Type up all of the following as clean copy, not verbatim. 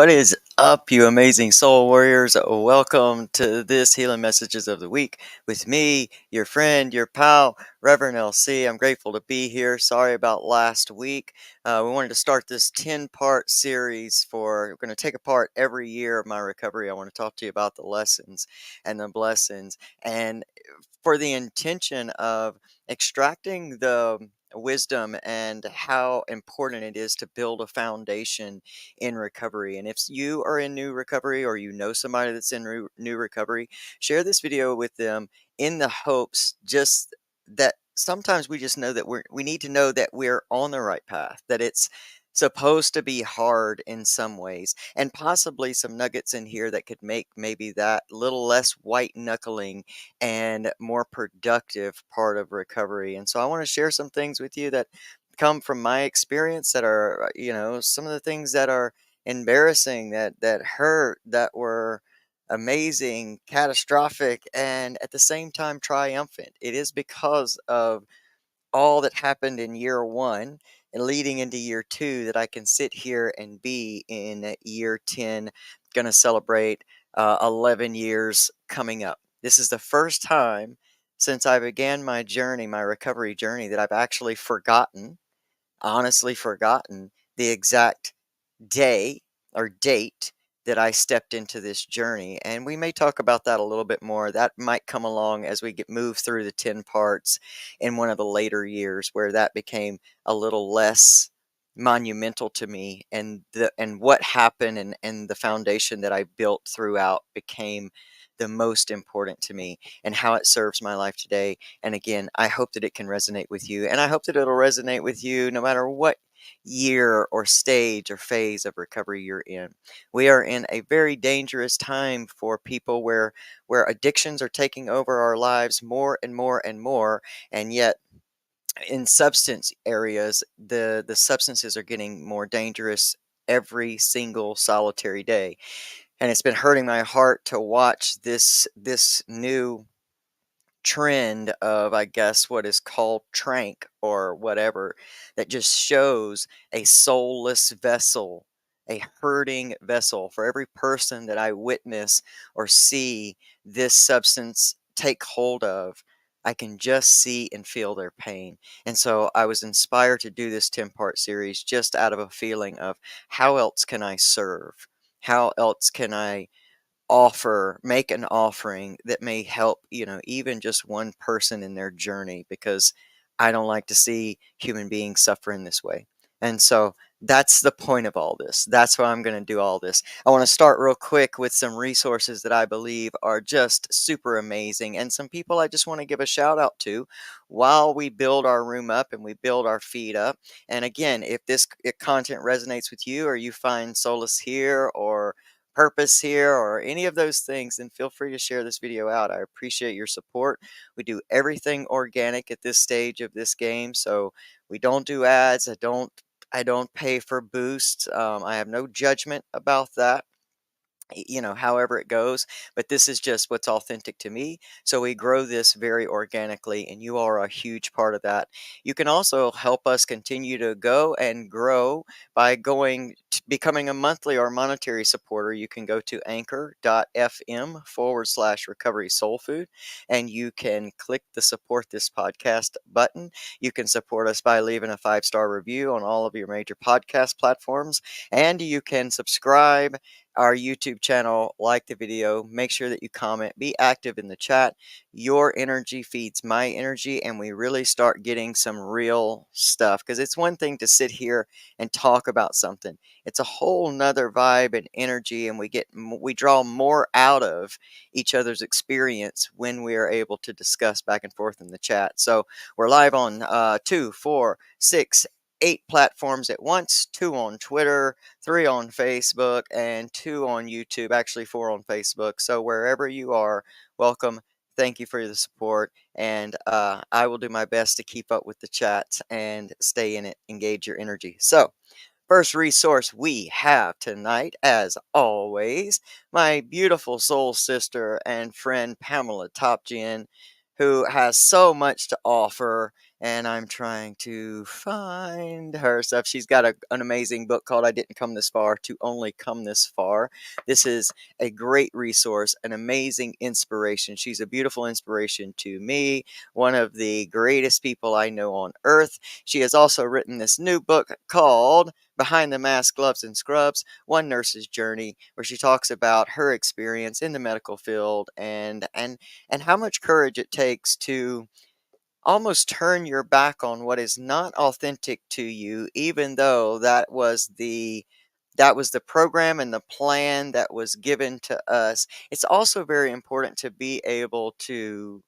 What is up, you amazing soul warriors? Welcome to this Healing Messages of the Week with me, your friend, your pal, Reverend LC. I'm grateful to be here. Sorry about last week. We wanted to start this 10-part series we're going to take apart every year of my recovery. I want to talk to you about the lessons and the blessings, and for the intention of extracting the wisdom and how important it is to build a foundation in recovery. And if you are in new recovery or you know somebody that's in new recovery, share this video with them in the hopes just that sometimes we just know that we need to know that we're on the right path, that it's supposed to be hard in some ways, and possibly some nuggets in here that could make maybe that little less white knuckling and more productive part of recovery. And so I want to share some things with you that come from my experience that are, some of the things that are embarrassing, that hurt, that were amazing, catastrophic, and at the same time triumphant. It is because of all that happened in year one and leading into year two that I can sit here and be in year 10, going to celebrate 11 years coming up. This is the first time since I began my journey, my recovery journey, that I've actually honestly forgotten the exact day or date that I stepped into this journey. And we may talk about that a little bit more. That might come along as we move through the 10 parts in one of the later years where that became a little less monumental to me, and what happened and the foundation that I built throughout became the most important to me and how it serves my life today. And again, I hope that it can resonate with you, and I hope that it'll resonate with you no matter what year or stage or phase of recovery you're in. We are in a very dangerous time for people where addictions are taking over our lives more and more and more, and yet in substance areas, the substances are getting more dangerous every single solitary day. And it's been hurting my heart to watch this new trend of, I guess, what is called trank or whatever, that just shows a soulless vessel, a hurting vessel. For every person that I witness or see this substance take hold of, I can just see and feel their pain. And so I was inspired to do this 10-part series just out of a feeling of how else can I serve? How else can I make an offering that may help, even just one person in their journey, because I don't like to see human beings suffer in this way. And so that's the point of all this. That's why I'm going to do all this. I want to start real quick with some resources that I believe are just super amazing, and some people I just want to give a shout out to while we build our room up and we build our feed up. And again, if content resonates with you, or you find solace here or purpose here or any of those things, then feel free to share this video out. I appreciate your support. We do everything organic at this stage of this game, so we don't do ads. I don't pay for boosts. I have no judgment about that, however it goes, but this is just what's authentic to me. So we grow this very organically, and you are a huge part of that. You can also help us continue to go and grow by becoming a monthly or monetary supporter. You can go to anchor.fm/recovery soul food, and you can click the support this podcast button. You can support us by leaving a 5-star review on all of your major podcast platforms, and you can subscribe our YouTube channel, like the video, make sure that you comment, be active in the chat. Your energy feeds my energy, and we really start getting some real stuff, because it's one thing to sit here and talk about something. It's a whole nother vibe and energy, and we draw more out of each other's experience when we are able to discuss back and forth in the chat. So we're live on 2, 4, 6, 8 platforms at once, 2 on Twitter, 3 on Facebook, and 2 on YouTube, actually 4 on Facebook. So wherever you are, welcome. Thank you for the support, and I will do my best to keep up with the chats and stay in it, engage your energy. So first resource we have tonight, as always, my beautiful soul sister and friend Pamela Topjian. who has so much to offer, and I'm trying to find her stuff. She's got an amazing book called I Didn't Come This Far to Only Come This Far. This is a great resource, an amazing inspiration. She's a beautiful inspiration to me, one of the greatest people I know on earth. She has also written this new book called Behind the Mask, Gloves, and Scrubs, One Nurse's Journey, where she talks about her experience in the medical field and how much courage it takes to almost turn your back on what is not authentic to you, even though that was the program and the plan that was given to us. It's also very important to be able to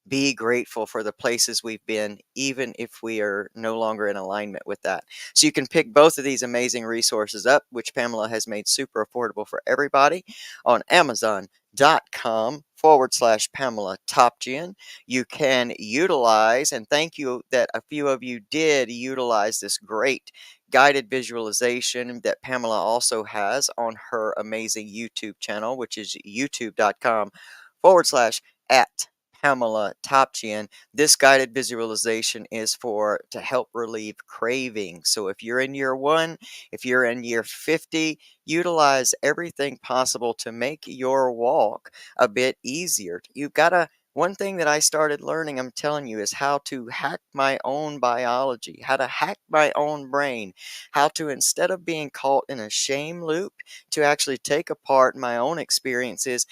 be grateful for the places we've been, even if we are no longer in alignment with that. So you can pick both of these amazing resources up, which Pamela has made super affordable for everybody, on Amazon.com/Pamela Topjian. You can utilize, and thank you that a few of you did utilize this great guided visualization that Pamela also has on her amazing YouTube channel, which is youtube.com/at Pamela Topjian. This guided visualization is to help relieve craving. So if you're in year 1, if you're in year 50, utilize everything possible to make your walk a bit easier. One thing that I started learning, I'm telling you, is how to hack my own biology, how to hack my own brain, how to, instead of being caught in a shame loop, to actually take apart my own experiences,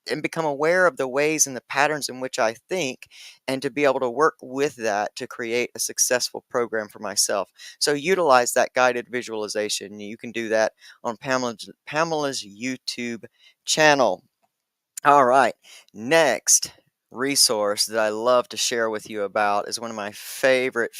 and become aware of the ways and the patterns in which I think, and to be able to work with that to create a successful program for myself. So utilize that guided visualization. You can do that on Pamela's YouTube channel. All right, next resource that I love to share with you about is one of my favorite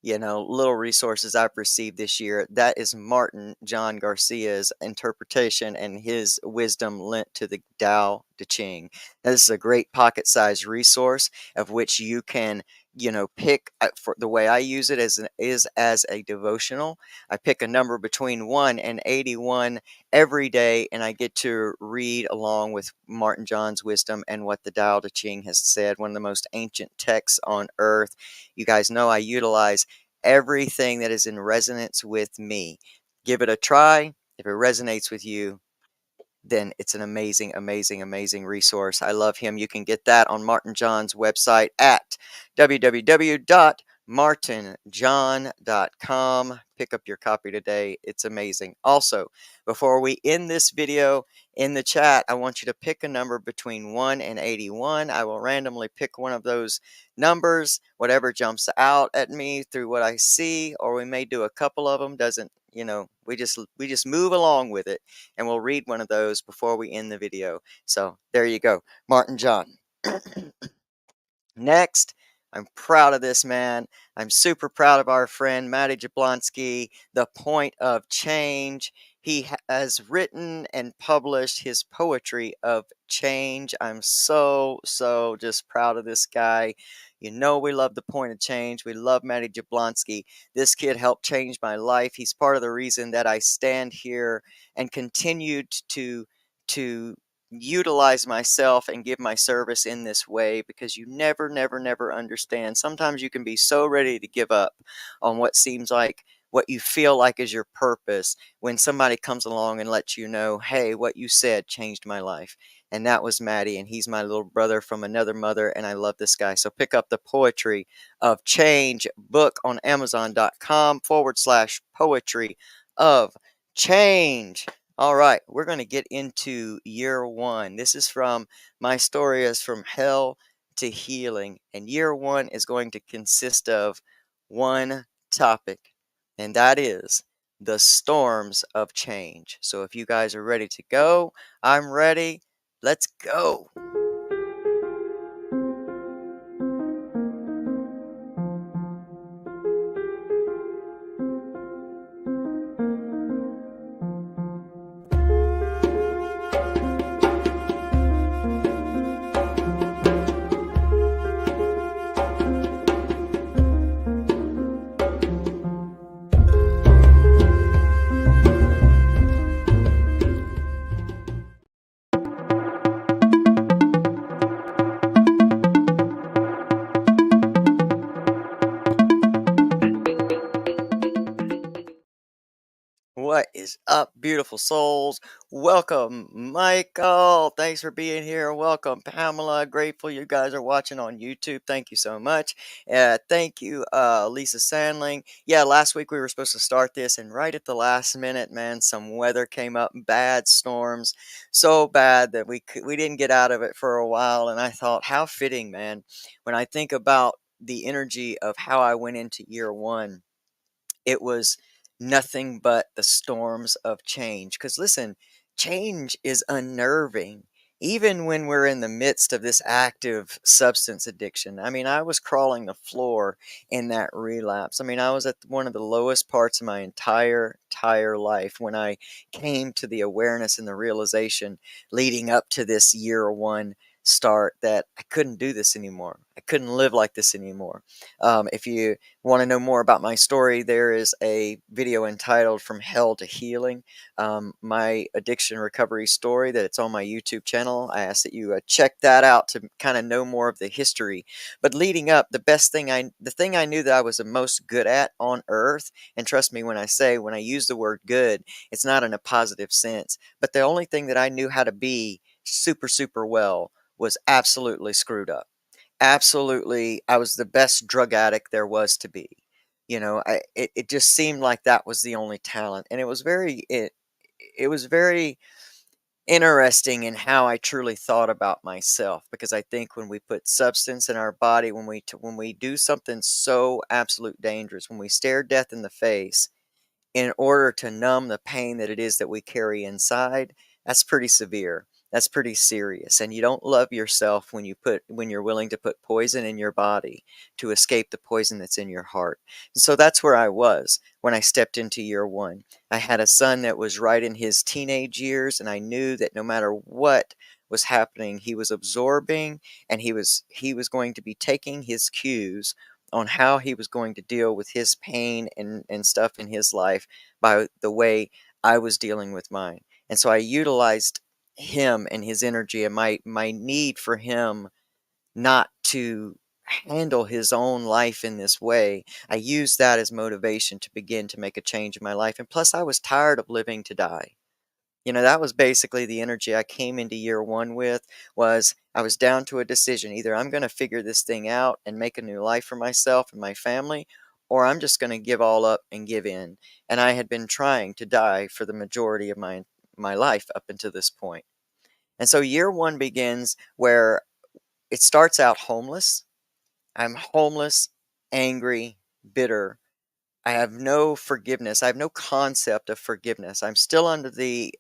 little resources I've received this year. That is Martin John Garcia's interpretation and his wisdom lent to the Tao Te Ching. Now, this is a great pocket-sized resource of which you can, pick. For the way I use it is as a devotional. I pick a number between 1 and 81 every day, and I get to read along with Martin John's wisdom and what the Tao Te Ching has said, one of the most ancient texts on earth. You guys know I utilize everything that is in resonance with me. Give it a try. If it resonates with you, then it's an amazing, amazing, amazing resource. I love him. You can get that on Martin John's website at www.martinjohn.com. Pick up your copy today. It's amazing. Also, before we end this video, in the chat, I want you to pick a number between 1 and 81. I will randomly pick one of those numbers, whatever jumps out at me through what I see, or we may do a couple of them. We just move along with it, and we'll read one of those before we end the video. So there you go, Martin John. Next, I'm proud of this man. I'm super proud of our friend Matty Jablonski, The Point of Change. He has written and published his poetry of change. I'm so just proud of this guy. We love The Point of Change. We love Matty Jablonski. This kid helped change my life. He's part of the reason that I stand here and continued to utilize myself and give my service in this way, because you never understand. Sometimes you can be so ready to give up on what seems like what you feel like is your purpose, when somebody comes along and lets you know, hey, what you said changed my life. And that was Matty, and he's my little brother from another mother, and I love this guy. So pick up the Poetry of Change book on Amazon.com/poetry of change. All right, we're going to get into year 1. This is from My Story is From Hell to Healing. And year 1 is going to consist of one topic, and that is the storms of change. So if you guys are ready to go, I'm ready. Let's go. is up, beautiful souls? Welcome, Michael. Thanks for being here. Welcome, Pamela. Grateful you guys are watching on YouTube. Thank you so much. Thank you, Lisa Sandling. Yeah, last week we were supposed to start this, and right at the last minute, man, some weather came up, bad storms, so bad that we didn't get out of it for a while. And I thought, how fitting, man, when I think about the energy of how I went into year one. It was nothing but the storms of change. Because listen, change is unnerving, even when we're in the midst of this active substance addiction. I mean, I was crawling the floor in that relapse. I mean, I was at one of the lowest parts of my entire life when I came to the awareness and the realization leading up to this year one start that I couldn't do this anymore. I couldn't live like this anymore. If you want to know more about my story, there is a video entitled From Hell to Healing, my addiction recovery story, that it's on my YouTube channel. I ask that you check that out to kind of know more of the history. But leading up, the thing I knew that I was the most good at on earth, and trust me when I use the word good, it's not in a positive sense, but the only thing that I knew how to be super well was absolutely screwed up. Absolutely, I was the best drug addict there was to be. It just seemed like that was the only talent, and it was very interesting in how I truly thought about myself, because I think when we put substance in our body, when we do something so absolute dangerous, when we stare death in the face in order to numb the pain that it is that we carry inside, that's pretty severe. That's pretty serious. And you don't love yourself when you're willing to put poison in your body to escape the poison that's in your heart. And so that's where I was when I stepped into year one. I had a son that was right in his teenage years, and I knew that no matter what was happening, he was absorbing, and he was going to be taking his cues on how he was going to deal with his pain and stuff in his life by the way I was dealing with mine. And so I utilized him and his energy and my need for him not to handle his own life in this way. I used that as motivation to begin to make a change in my life. And plus, I was tired of living to die. That was basically the energy I came into year one with. Was I was down to a decision. Either I'm going to figure this thing out and make a new life for myself and my family, or I'm just going to give all up and give in. And I had been trying to die for the majority of my life up until this point. And so year one begins where it starts out homeless. I'm homeless, angry, bitter. I have no forgiveness. I have no concept of forgiveness. I'm still living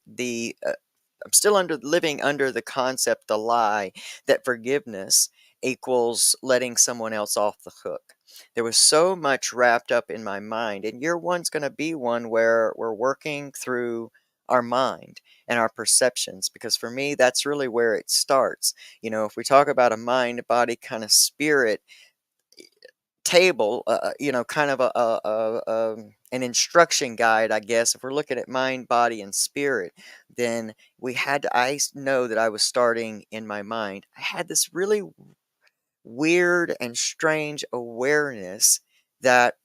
under the concept, the lie, that forgiveness equals letting someone else off the hook. There was so much wrapped up in my mind, and year one's going to be one where we're working through our mind and our perceptions, because for me, that's really where it starts. If we talk about a mind, body, kind of spirit table, kind of an instruction guide, I guess. If we're looking at mind, body, and spirit, then I know that I was starting in my mind. I had this really weird and strange awareness that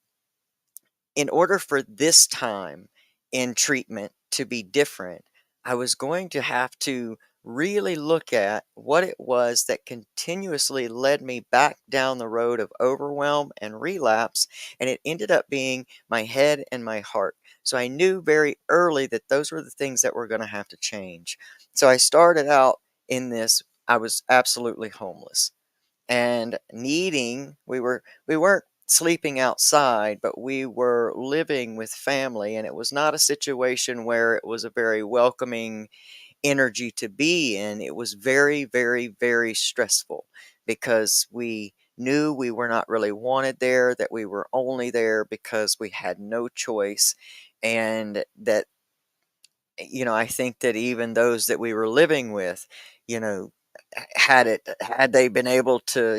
in order for this time in treatment to be different, I was going to have to really look at what it was that continuously led me back down the road of overwhelm and relapse. And it ended up being my head and my heart. So I knew very early that those were the things that were going to have to change. So I started out in this, I was absolutely homeless and we weren't sleeping outside, but we were living with family, and it was not a situation where it was a very welcoming energy to be in. It was very stressful, because we knew we were not really wanted there, that we were only there because we had no choice. And that, I think that even those that we were living with, you know, had they been able to,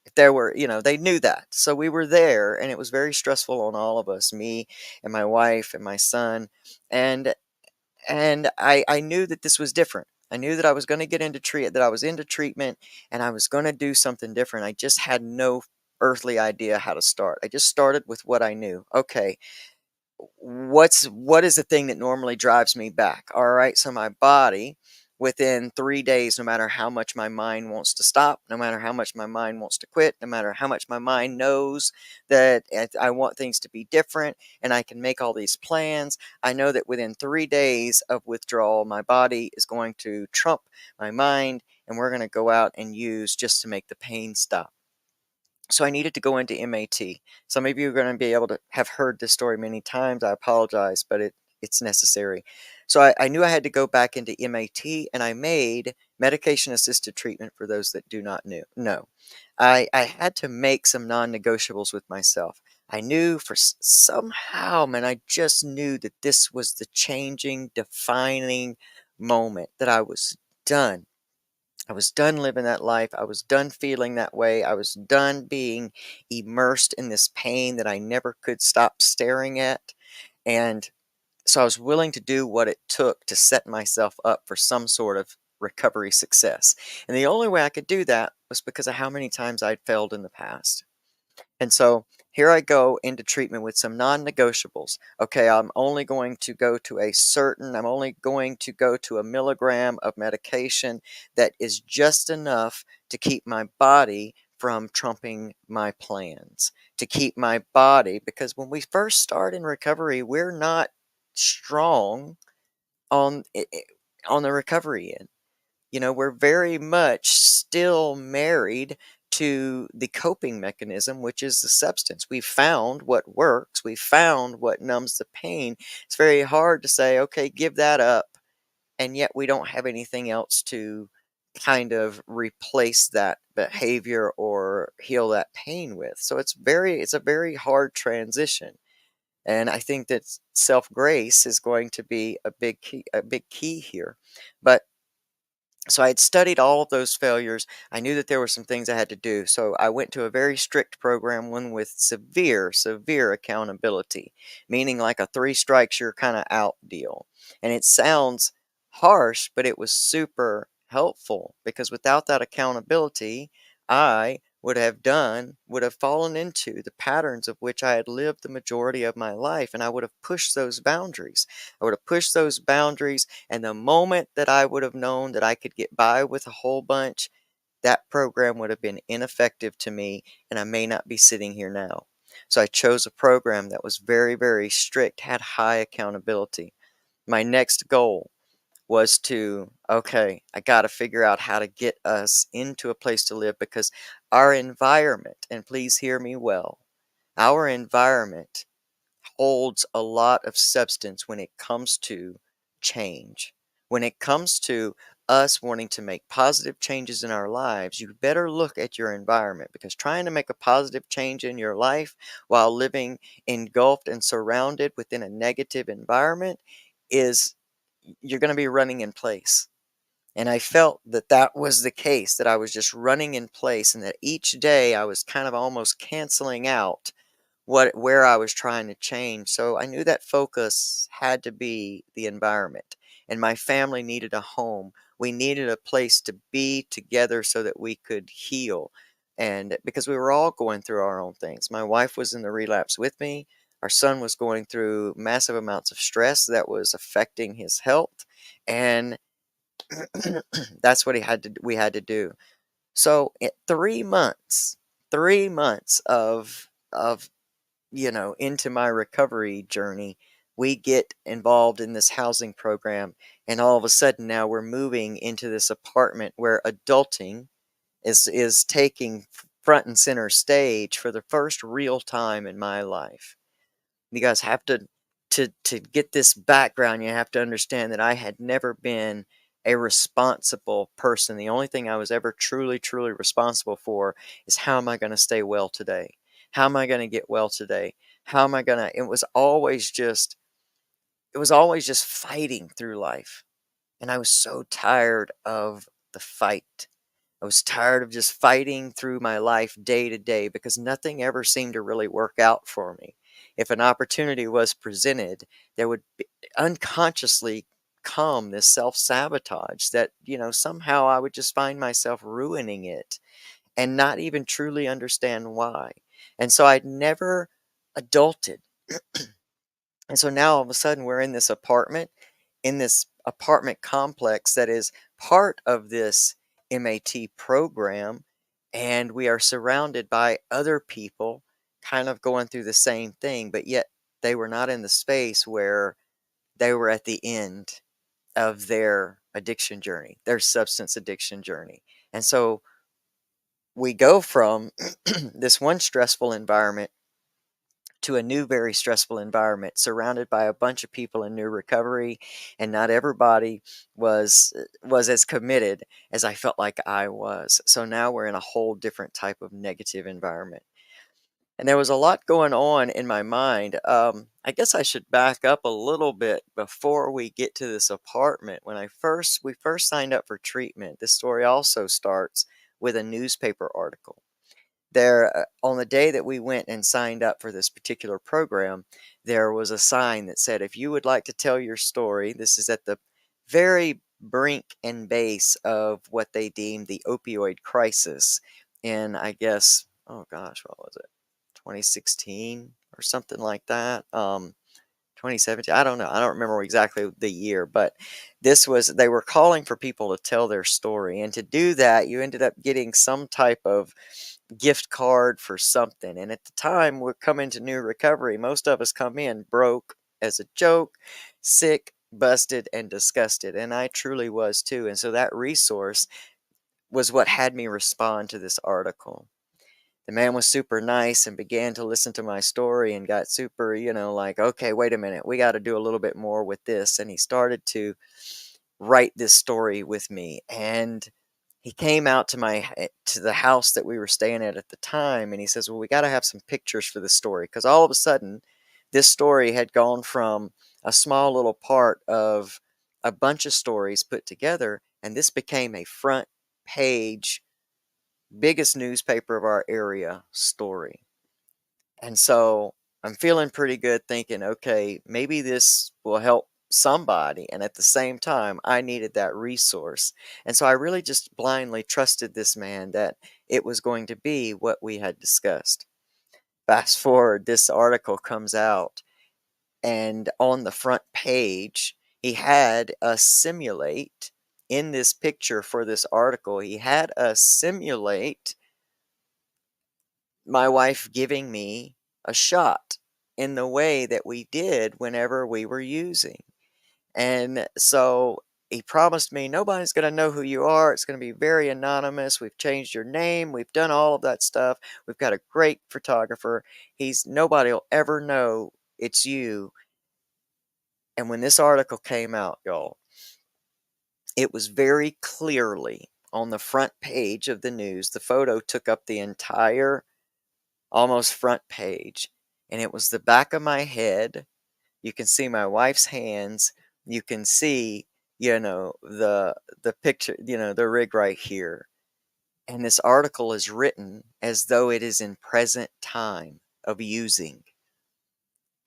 if there were, they knew that. So we were there, and it was very stressful on all of us, me and my wife and my son. And I knew that this was different. I knew that I was going to get into that I was into treatment, and I was going to do something different. I just had no earthly idea how to start. I just started with what I knew. Okay, what is the thing that normally drives me back? All right, so my body within 3 days, no matter how much my mind wants to stop, no matter how much my mind wants to quit, no matter how much my mind knows that I want things to be different and I can make all these plans, I know that within 3 days of withdrawal, my body is going to trump my mind and we're going to go out and use just to make the pain stop. So I needed to go into MAT. Some of you are going to be able to have heard this story many times. I apologize, but it's necessary. So I knew I had to go back into MAT, and I made medication assisted treatment for those that do not know. I had to make some non-negotiables with myself. I knew for somehow, man, I just knew that this was the changing, defining moment that I was done. I was done living that life. I was done feeling that way. I was done being immersed in this pain that I never could stop staring at. And so I was willing to do what it took to set myself up for some sort of recovery success. And the only way I could do that was because of how many times I'd failed in the past. And so here I go into treatment with some non-negotiables. Okay, I'm only going to go to a milligram of medication that is just enough to keep my body from trumping my plans, to keep my body, because when we first start in recovery, we're not strong on on the recovery end. We're very much still married to the coping mechanism, which is the substance. We found what works, we found what numbs the pain. It's very hard to say, okay, give that up, and yet we don't have anything else to kind of replace that behavior or heal that pain with. So it's a very hard transition. And I think that self-grace is going to be a big key here. But so I had studied all of those failures. I knew that there were some things I had to do. So I went to a very strict program, one with severe accountability, meaning like a three strikes you're kind of out deal. And it sounds harsh, but it was super helpful because without that accountability, I would have fallen into the patterns of which I had lived the majority of my life, and I would have pushed those boundaries. I would have pushed those boundaries, and the moment that I would have known that I could get by with a whole bunch, that program would have been ineffective to me, and I may not be sitting here now. So I chose a program that was very strict, had high accountability. My next goal was to, okay, I got to figure out how to get us into a place to live because our environment, and please hear me well, our environment holds a lot of substance when it comes to change. When it comes to us wanting to make positive changes in our lives, you better look at your environment because trying to make a positive change in your life while living engulfed and surrounded within a negative environment is you're going to be running in place. And I felt that that was the case, that I was just running in place and that each day I was kind of almost canceling out where I was trying to change. So I knew that focus had to be the environment. And my family needed a home. We needed a place to be together so that we could heal. And because we were all going through our own things. My wife was in the relapse with me. Our son was going through massive amounts of stress that was affecting his health. And that's what we had to do. So 3 months, 3 months of into my recovery journey, we get involved in this housing program, and all of a sudden now we're moving into this apartment where adulting is taking front and center stage for the first real time in my life. You guys have to get this background, you have to understand that I had never been a responsible person. The only thing I was ever truly responsible for is how am I going to stay well today? How am I going to get well today? How am I going to it was always just fighting through life. And I was so tired of the fight. I was tired of just fighting through my life day to day because nothing ever seemed to really work out for me. If an opportunity was presented, there would unconsciously come this self sabotage that, somehow I would just find myself ruining it and not even truly understand why. And so I'd never adulted. And so now all of a sudden we're in this apartment complex that is part of this MAT program, and we are surrounded by other people kind of going through the same thing, but yet they were not in the space where they were at the end of their addiction journey, their substance addiction journey. And so we go from this one stressful environment to a new, very stressful environment, surrounded by a bunch of people in new recovery, and not everybody was as committed as I felt like I was. So now we're in a whole different type of negative environment. And there was a lot going on in my mind. I guess I should back up a little bit before we get to this apartment. When we first signed up for treatment, this story also starts with a newspaper article. There, on the day that we went and signed up for this particular program, there was a sign that said, if you would like to tell your story, this is at the very brink and base of what they deemed the opioid crisis in, I guess, oh gosh, what was it? 2016 or something like that. 2017, I don't know. I don't remember exactly the year, but they were calling for people to tell their story. And to do that, you ended up getting some type of gift card for something. And at the time, we're coming to new recovery. Most of us come in broke as a joke, sick, busted, and disgusted. And I truly was too. And so that resource was what had me respond to this article. The man was super nice and began to listen to my story and got super, like, okay, wait a minute, we got to do a little bit more with this. And he started to write this story with me. And he came out to the house that we were staying at the time, and he says, well, we got to have some pictures for this story, because all of a sudden this story had gone from a small little part of a bunch of stories put together, and this became a front page, biggest newspaper of our area story. And so I'm feeling pretty good, thinking, okay, maybe this will help somebody. And at the same time, I needed that resource. And so I really just blindly trusted this man that it was going to be what we had discussed. Fast forward, this article comes out, and on the front page, he had us simulate in this picture for this article, he had us simulate my wife giving me a shot in the way that we did whenever we were using. And so he promised me, nobody's going to know who you are. It's going to be very anonymous. We've changed your name. We've done all of that stuff. We've got a great photographer. Nobody will ever know it's you. And when this article came out, y'all, it was very clearly on the front page of the news. The photo took up the entire almost front page, and it was the back of my head. You can see my wife's hands. You can see, the picture, the rig right here. And this article is written as though it is in present time of using.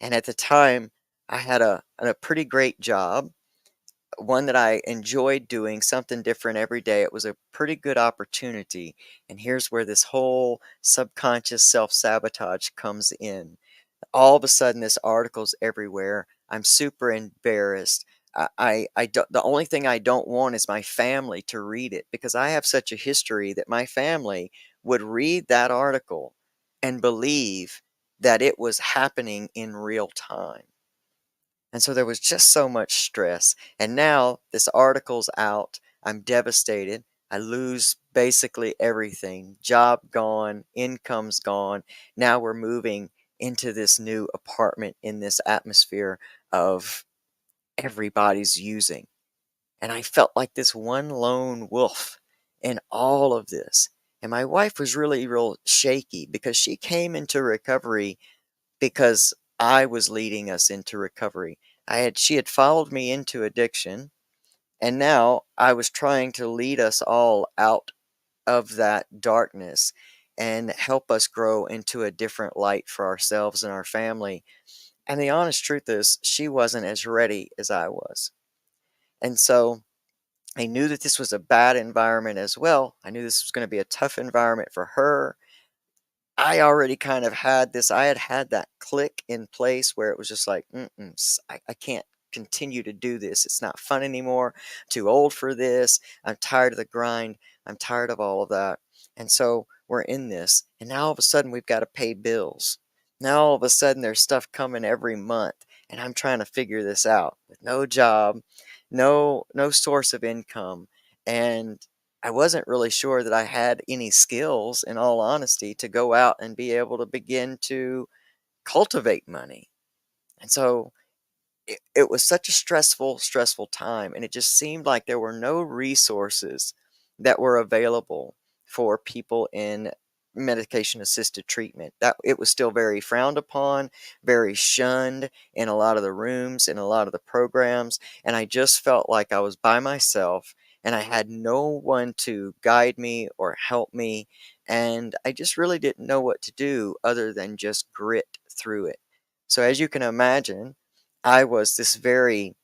And at the time, I had a pretty great job, one that I enjoyed doing, something different every day. It was a pretty good opportunity. And here's where this whole subconscious self-sabotage comes in. All of a sudden, this article's everywhere. I'm super embarrassed. I don't, the only thing I don't want is my family to read it, because I have such a history that my family would read that article and believe that it was happening in real time. And so there was just so much stress. And now this article's out. I'm devastated. I lose basically everything. Job gone, income's gone. Now we're moving into this new apartment in this atmosphere of everybody's using. And I felt like this one lone wolf in all of this. And my wife was really real shaky, because she came into recovery because I was leading us into recovery. She had followed me into addiction, and now I was trying to lead us all out of that darkness and help us grow into a different light for ourselves and our family. And the honest truth is, she wasn't as ready as I was. And so I knew that this was a bad environment as well. I knew this was going to be a tough environment for her. I already kind of had this I had that click in place where it was just like, "Mm-mm, I can't continue to do this. It's not fun anymore. Too old for this. I'm tired of the grind. I'm tired of all of that." And so we're in this, and now all of a sudden we've got to pay bills. Now all of a sudden there's stuff coming every month, and I'm trying to figure this out with no job, no source of income, and I wasn't really sure that I had any skills, in all honesty, to go out and be able to begin to cultivate money. And so it was such a stressful time, and it just seemed like there were no resources that were available for people in medication assisted treatment. That it was still very frowned upon, very shunned in a lot of the rooms, in a lot of the programs, and I just felt like I was by myself and I had no one to guide me or help me, and I just really didn't know what to do other than just grit through it. So as you can imagine, I was this very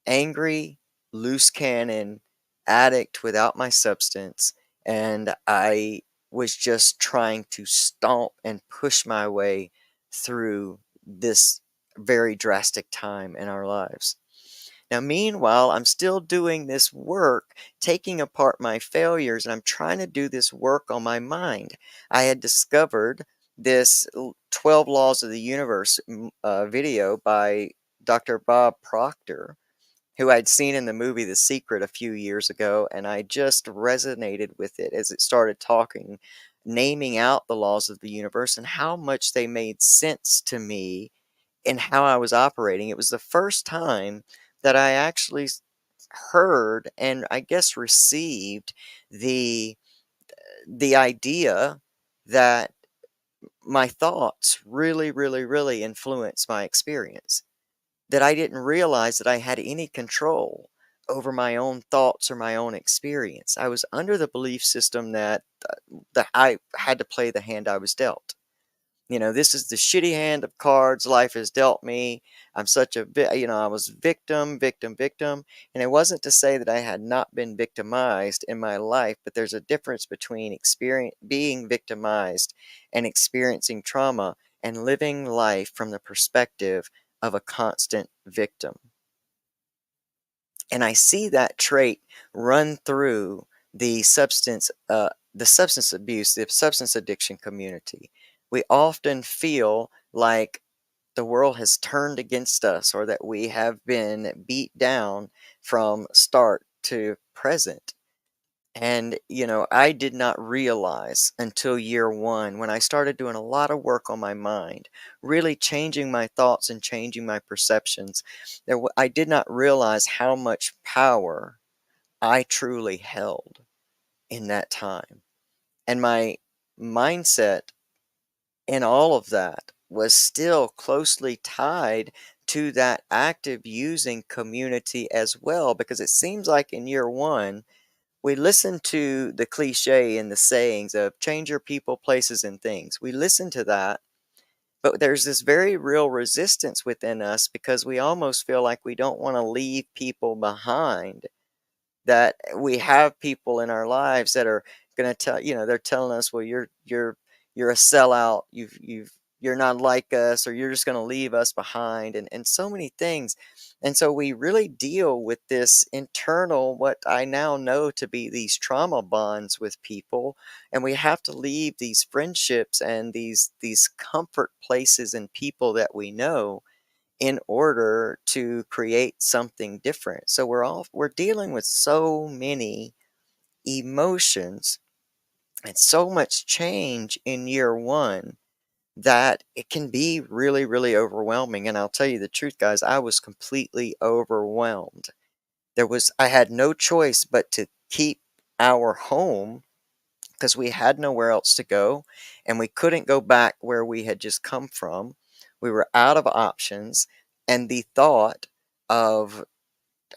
angry, loose cannon addict without my substance, and I was just trying to stomp and push my way through this very drastic time in our lives. Now, meanwhile, I'm still doing this work, taking apart my failures, and I'm trying to do this work on my mind. I had discovered this 12 Laws of the Universe video by Dr. Bob Proctor, who I'd seen in the movie The Secret a few years ago, and I just resonated with it as it started talking, naming out the laws of the universe and how much they made sense to me in how I was operating. It was the first time that I actually heard and I guess received the the idea that my thoughts really influence my experience. That I didn't realize that I had any control over my own thoughts or my own experience. I was under the belief system that I had to play the hand I was dealt. You know, this is the shitty hand of cards life has dealt me. I'm such a I was victim, and it wasn't to say that I had not been victimized in my life, but there's a difference between experience being victimized and experiencing trauma and living life from the perspective of a constant victim. And I see that trait run through the substance abuse, the substance addiction community. We often feel like the world has turned against us or that we have been beat down from start to present. And, I did not realize until year one when I started doing a lot of work on my mind, really changing my thoughts and changing my perceptions. I did not realize how much power I truly held in that time. And my mindset in all of that was still closely tied to that active using community as well, because it seems like in year one, we listen to the cliche and the sayings of change your people, places, and things. We listen to that, but there's this very real resistance within us because we almost feel like we don't want to leave people behind, that we have people in our lives that are going to tell they're telling us, well, you're a sellout, you're not like us, or you're just going to leave us behind, and so many things. And so we really deal with this internal, what I now know to be these trauma bonds with people, and we have to leave these friendships and these comfort places and people that we know in order to create something different. So we're dealing with so many emotions and so much change in year one that it can be really overwhelming. And I'll tell you the truth, guys, I was completely overwhelmed. I had no choice but to keep our home because we had nowhere else to go and we couldn't go back where we had just come from. We were out of options, and the thought of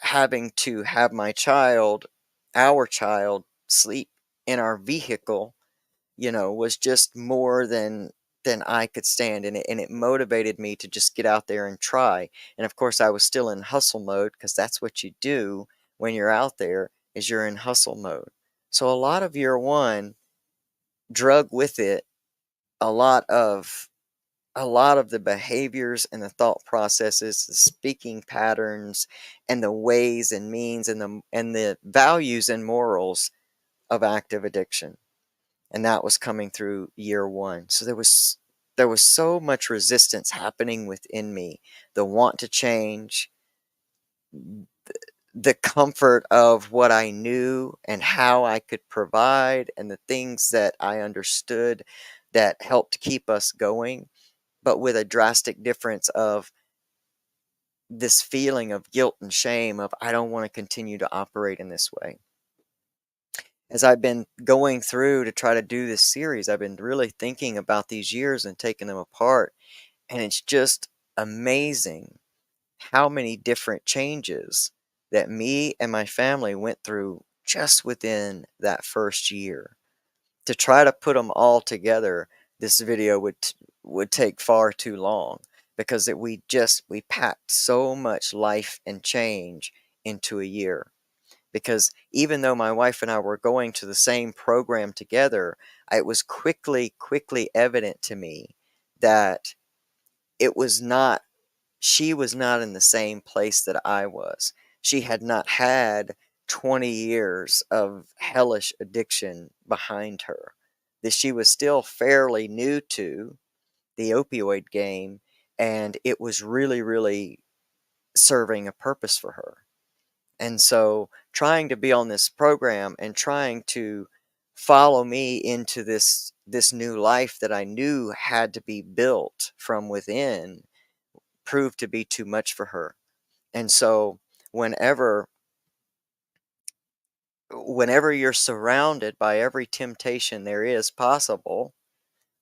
having to have our child, sleep in our vehicle, was just more than I could stand, and it motivated me to just get out there and try. And of course, I was still in hustle mode because that's what you do when you're out there is you're in hustle mode. So a lot of year one drug with it a lot of a lot of the behaviors and the thought processes, the speaking patterns, and the ways and means and the values and morals of active addiction. And that was coming through year one. So there was so much resistance happening within me, the want to change, the comfort of what I knew and how I could provide, and the things that I understood that helped keep us going, but with a drastic difference of this feeling of guilt and shame of I don't want to continue to operate in this way. As I've been going through to try to do this series, I've been really thinking about these years and taking them apart, and it's just amazing how many different changes that me and my family went through just within that first year. To try to put them all together, this video would take far too long because we packed so much life and change into a year. Because even though my wife and I were going to the same program together, it was quickly evident to me that it was not she was not in the same place that I was. She had not had 20 years of hellish addiction behind her. That she was still fairly new to the opioid game, and it was really serving a purpose for her. And so trying to be on this program and trying to follow me into this new life that I knew had to be built from within proved to be too much for her. And so whenever whenever you're surrounded by every temptation there is possible,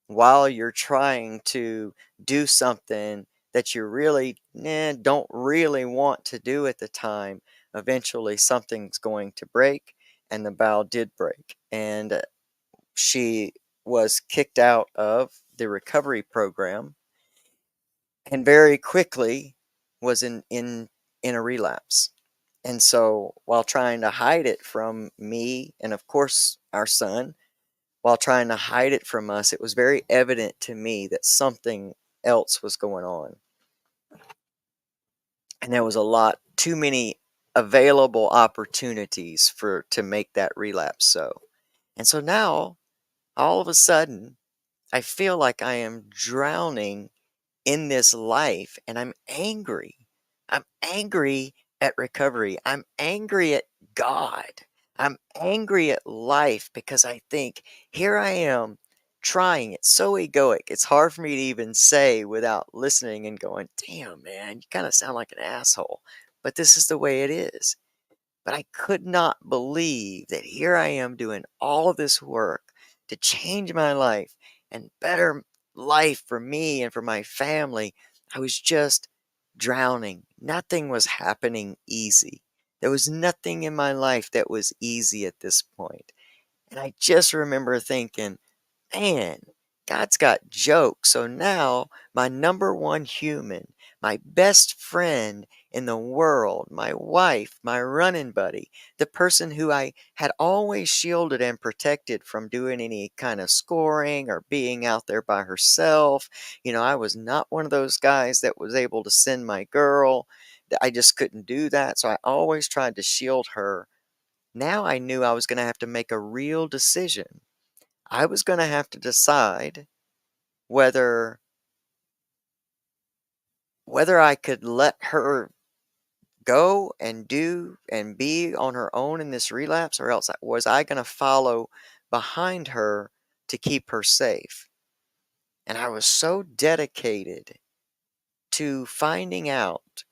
while you're trying to do something that you really don't really want to do at the time, eventually something's going to break, and the bow did break. And she was kicked out of the recovery program and very quickly was in a relapse. And so while trying to hide it from me and of course our son, while trying to hide it from us, it was very evident to me that something else was going on. And there was a lot too many available opportunities for to make that relapse so. And so now, all of a sudden, I feel like I am drowning in this life and I'm angry. I'm angry at recovery. I'm angry at God. I'm angry at life because I think here I am trying. It's so egoic. It's hard for me to even say without listening and going, damn, man, you kind of sound like an asshole. But this is the way it is. But I could not believe that here I am doing all of this work to change my life and better life for me and for my family. I was just drowning. Nothing was happening easy. There was nothing in my life that was easy at this point. And I just remember thinking, man, God's got jokes. So now my number one human, my best friend in the world, my wife, my running buddy, the person who I had always shielded and protected from doing any kind of scoring or being out there by herself. I was not one of those guys that was able to send my girl. I just couldn't do that. So I always tried to shield her. Now I knew I was going to have to make a real decision. I was going to have to decide whether whether I could let her go and do and be on her own in this relapse, or else was I going to follow behind her to keep her safe. And I was so dedicated to finding out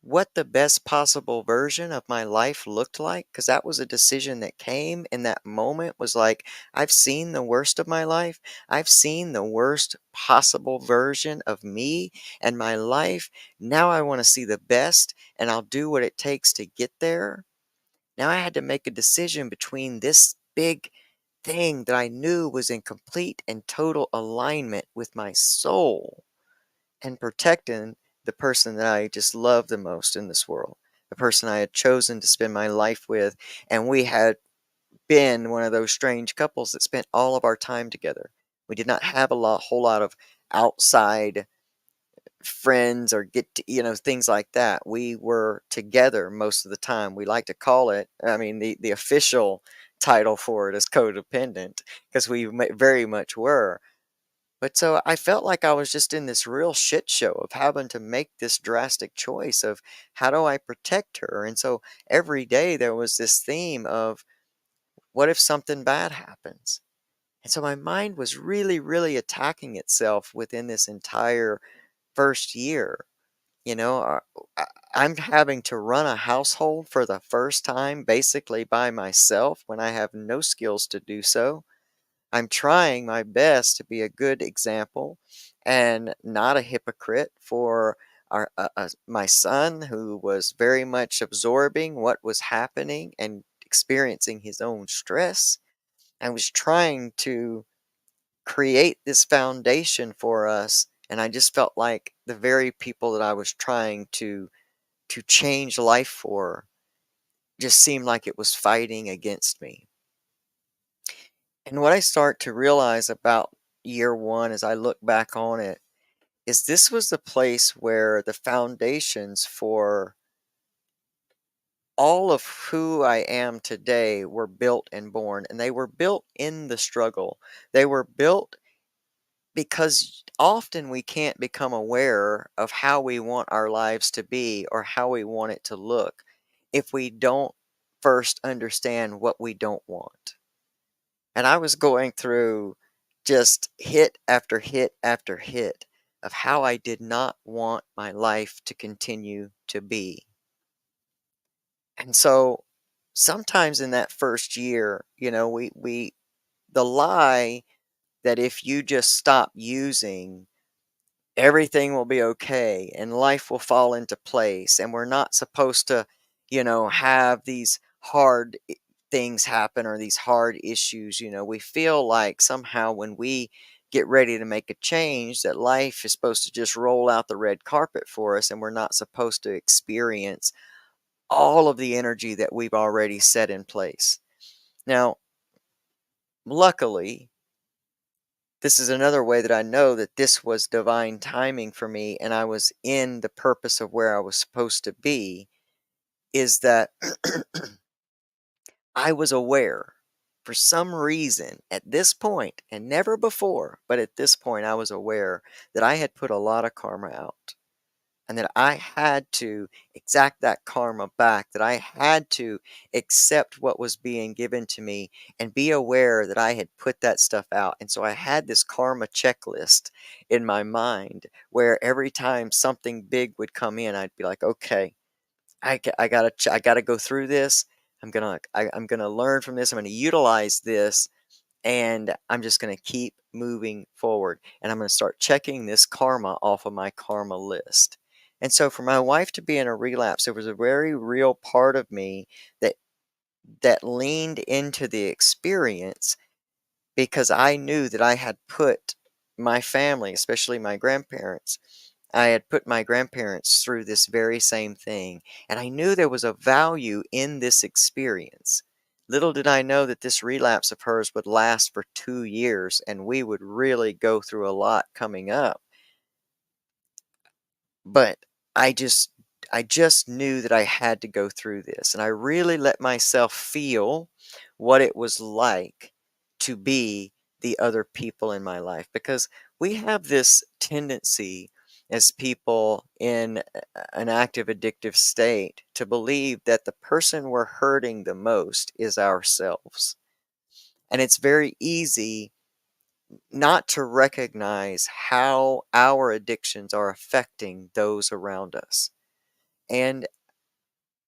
what the best possible version of my life looked like, because that was a decision that came in that moment. Was like, I've seen the worst of my life. I've seen the worst possible version of me and my life. Now I want to see the best, and I'll do what it takes to get there. Now I had to make a decision between this big thing that I knew was in complete and total alignment with my soul and protecting the person that I just love the most in this world, the person I had chosen to spend my life with. And we had been one of those strange couples that spent all of our time together. We did not have whole lot of outside friends or things like that. We were together most of the time. We like to call it, I mean, the official title for it is codependent because very much were. But so I felt like I was just in this real shit show of having to make this drastic choice of how do I protect her? And so every day there was this theme of what if something bad happens? And so my mind was really, really attacking itself within this entire first year. You know, I- I'm having to run a household for the first time basically by myself when I have no skills to do so. I'm trying my best to be a good example and not a hypocrite for my son, who was very much absorbing what was happening and experiencing his own stress. I was trying to create this foundation for us, and I just felt like the very people that I was trying to change life for just seemed like it was fighting against me. And what I start to realize about year one as I look back on it is this was the place where the foundations for all of who I am today were built and born, and they were built in the struggle. They were built because often we can't become aware of how we want our lives to be or how we want it to look if we don't first understand what we don't want. And I was going through just hit after hit after hit of how I did not want my life to continue to be. And so sometimes in that first year, the lie that if you just stop using, everything will be okay and life will fall into place, and we're not supposed to have these hard things happen or these hard issues. We feel like somehow when we get ready to make a change that life is supposed to just roll out the red carpet for us, and we're not supposed to experience all of the energy that we've already set in place. Now, luckily, this is another way that I know that this was divine timing for me and I was in the purpose of where I was supposed to be, is that I was aware for some reason at this point, and never before, but at this point, I was aware that I had put a lot of karma out and that I had to exact that karma back, that I had to accept what was being given to me and be aware that I had put that stuff out. And so I had this karma checklist in my mind where every time something big would come in, I'd be like, okay, I gotta go through this. I'm gonna learn from this. I'm gonna utilize this, and I'm just going to keep moving forward, and I'm going to start checking this karma off of my karma list. And so for my wife to be in a relapse, there was a very real part of me that leaned into the experience because I knew that I had put my family, especially my grandparents, I had put my grandparents through this very same thing, and I knew there was a value in this experience. Little did I know that this relapse of hers would last for 2 years, and we would really go through a lot coming up. But I just I just knew that I had to go through this, and I really let myself feel what it was like to be the other people in my life, because we have this tendency as people in an active addictive state to believe that the person we're hurting the most is ourselves. And it's very easy not to recognize how our addictions are affecting those around us. And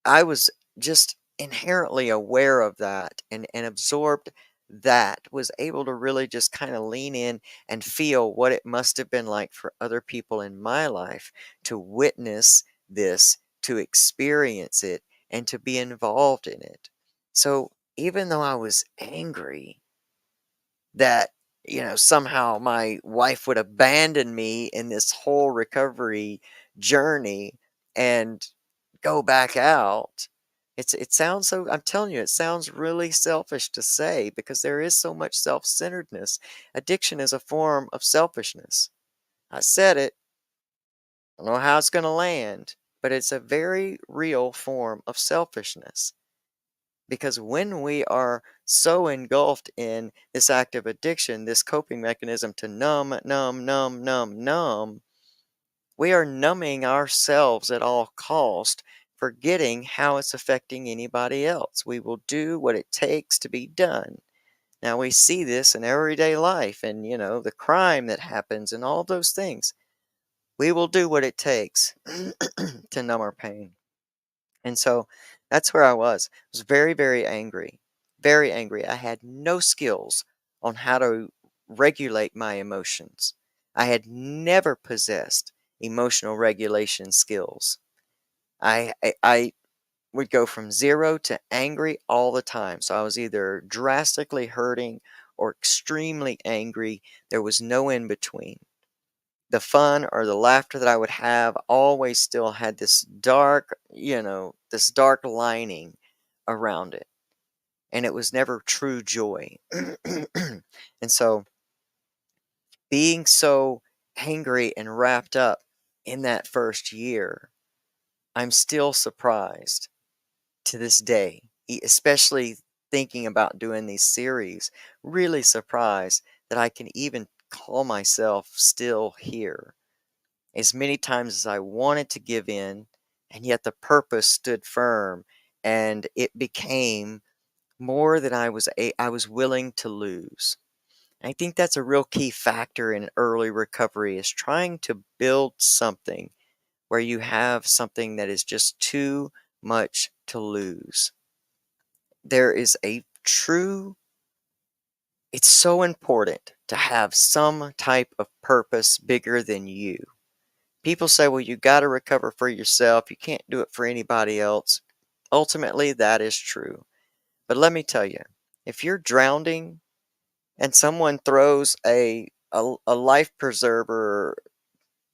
I was just inherently aware of that and absorbed that, was able to really just kind of lean in and feel what it must have been like for other people in my life to witness this, to experience it, and to be involved in it. So even though I was angry that, somehow my wife would abandon me in this whole recovery journey and go back out, It sounds so I'm telling you, it sounds really selfish to say because there is so much self-centeredness. Addiction is a form of selfishness. I said it. I don't know how it's going to land, but it's a very real form of selfishness. Because when we are so engulfed in this active addiction, this coping mechanism to numb, numb, numb, numb, numb, we are numbing ourselves at all cost, forgetting how it's affecting anybody else. We will do what it takes to be done. Now we see this in everyday life and, the crime that happens and all those things. We will do what it takes to numb our pain. And so that's where I was. I was very, very angry. Very angry. I had no skills on how to regulate my emotions. I had never possessed emotional regulation skills. I would go from 0 to angry all the time. So I was either drastically hurting or extremely angry. There was no in between. The fun or the laughter that I would have always still had this dark lining around it. And it was never true joy. And so being so angry and wrapped up in that first year, I'm still surprised to this day, especially thinking about doing these series, really surprised that I can even call myself still here. As many times as I wanted to give in, and yet the purpose stood firm, and it became more than I was willing to lose. I think that's a real key factor in early recovery is trying to build something where you have something that is just too much to lose. There is a true It's so important to have some type of purpose bigger than you. People say, well, you got to recover for yourself. You can't do it for anybody else. Ultimately, that is true. But let me tell you, if you're drowning and someone throws a life preserver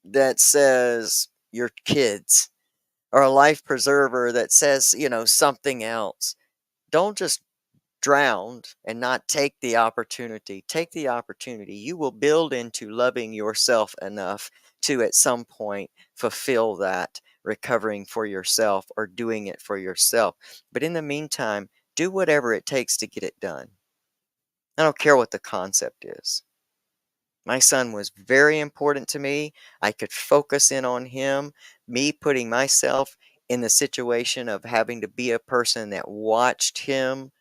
that says your kids, or a life preserver that says, something else, don't just drown and not take the opportunity. Take the opportunity. You will build into loving yourself enough to at some point fulfill that recovering for yourself or doing it for yourself. But in the meantime, do whatever it takes to get it done. I don't care what the concept is. My son was very important to me. I could focus in on him. Me putting myself in the situation of having to be a person that watched him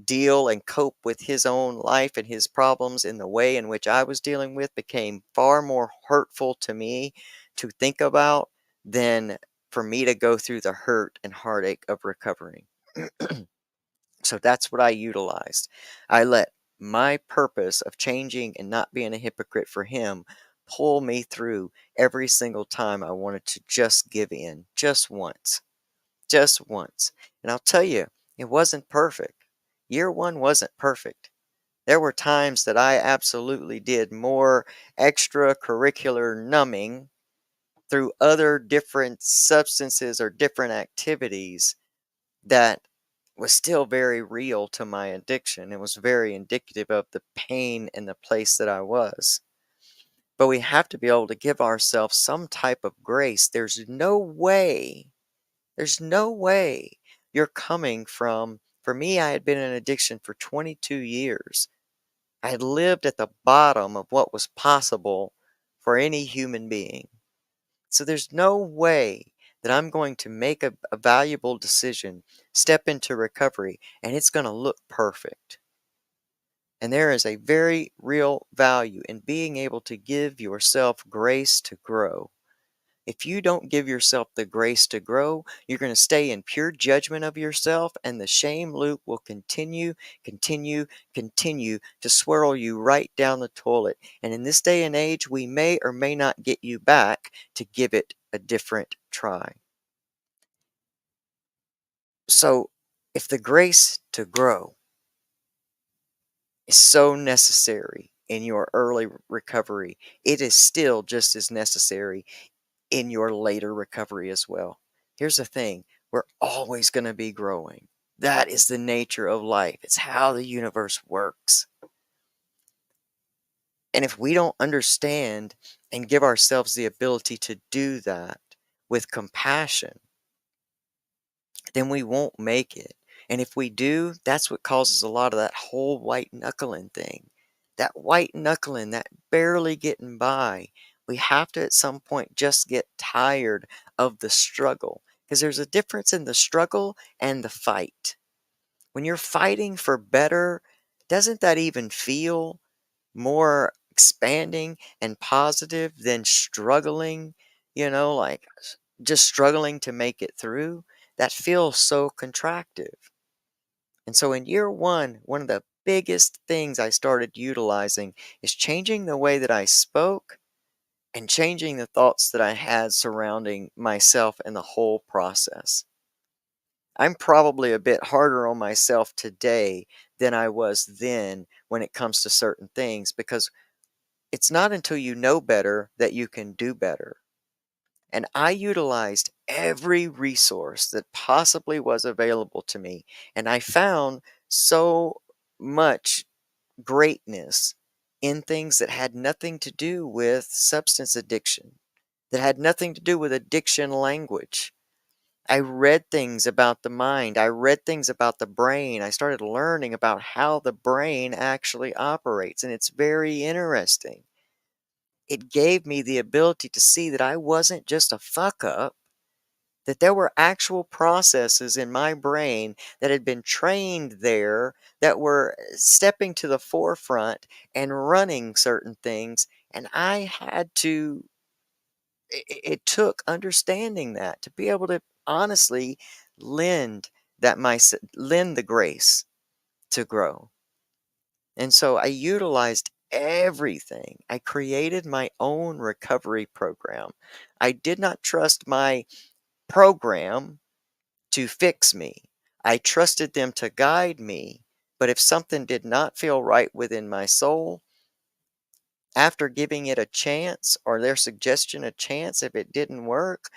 deal and cope with his own life and his problems in the way in which I was dealing with became far more hurtful to me to think about than for me to go through the hurt and heartache of recovering. So that's what I utilized. I let my purpose of changing and not being a hypocrite for him pull me through every single time I wanted to just give in, just once. Just once. And I'll tell you, it wasn't perfect. Year one wasn't perfect. There were times that I absolutely did more extracurricular numbing through other different substances or different activities that was still very real to my addiction. It was very indicative of the pain and the place that I was. But we have to be able to give ourselves some type of grace. There's no way you're coming from, for me, I had been in addiction for 22 years. I had lived at the bottom of what was possible for any human being. So there's no way that I'm going to make a valuable decision, step into recovery, and it's going to look perfect. And there is a very real value in being able to give yourself grace to grow. If you don't give yourself the grace to grow, you're going to stay in pure judgment of yourself, and the shame loop will continue, continue, continue to swirl you right down the toilet. And in this day and age, we may or may not get you back to give it a different try. So, if the grace to grow is so necessary in your early recovery, it is still just as necessary in your later recovery as well. Here's the thing, We're always going to be growing. That is the nature of life. It's how the universe works. And if we don't understand and give ourselves the ability to do that with compassion, then we won't make it. And if we do, that's what causes a lot of that whole white knuckling thing. That white knuckling, that barely getting by. We have to at some point just get tired of the struggle. Because there's a difference in the struggle and the fight. When you're fighting for better, doesn't that even feel more expanding and positive than struggling, like just struggling to make it through? That feels so contractive. And so in year one of the biggest things I started utilizing is changing the way that I spoke and changing the thoughts that I had surrounding myself and the whole process. I'm probably a bit harder on myself today than I was then when it comes to certain things because it's not until you know better that you can do better. And I utilized every resource that possibly was available to me. And I found so much greatness in things that had nothing to do with substance addiction, that had nothing to do with addiction language. I read things about the mind. I read things about the brain. I started learning about how the brain actually operates, and it's very interesting. It gave me the ability to see that I wasn't just a fuck up, that there were actual processes in my brain that had been trained there that were stepping to the forefront and running certain things. And I had to, it took understanding that to be able to honestly lend lend the grace to grow. And so I utilized everything. I created my own recovery program. I did not trust my program to fix me. I trusted them to guide me. But if something did not feel right within my soul, after giving it a chance or their suggestion a chance, if it didn't work,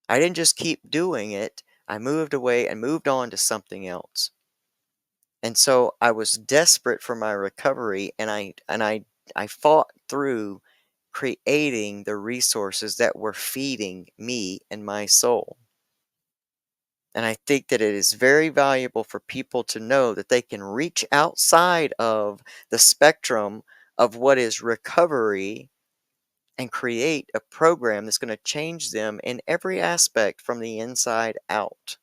I didn't just keep doing it. I moved away and moved on to something else. And so I was desperate for my recovery and I fought through creating the resources that were feeding me and my soul. And I think that it is very valuable for people to know that they can reach outside of the spectrum of what is recovery and create a program that's going to change them in every aspect from the inside out.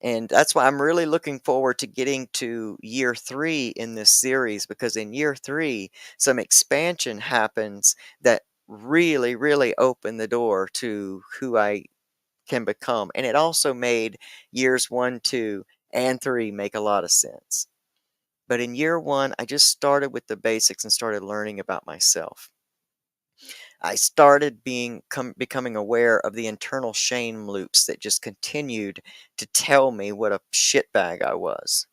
And that's why I'm really looking forward to getting to year 3 in this series because in year 3, some expansion happens that really, really opened the door to who I can become. And it also made years 1, 2, and 3 make a lot of sense. But in year 1, I just started with the basics and started learning about myself. I started becoming aware of the internal shame loops that just continued to tell me what a shitbag I was.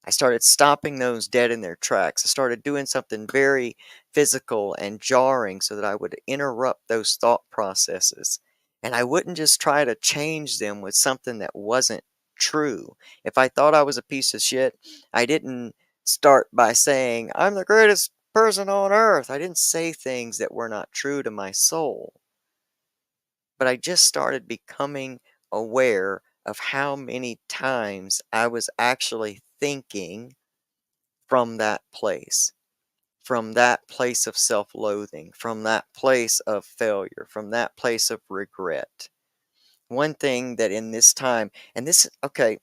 I started stopping those dead in their tracks. I started doing something very physical and jarring so that I would interrupt those thought processes. And I wouldn't just try to change them with something that wasn't true. If I thought I was a piece of shit, I didn't start by saying, I'm the greatest person on earth. I didn't say things that were not true to my soul. But I just started becoming aware of how many times I was actually thinking from that place of self loathing, from that place of failure, from that place of regret. One thing that in this time, and this, okay,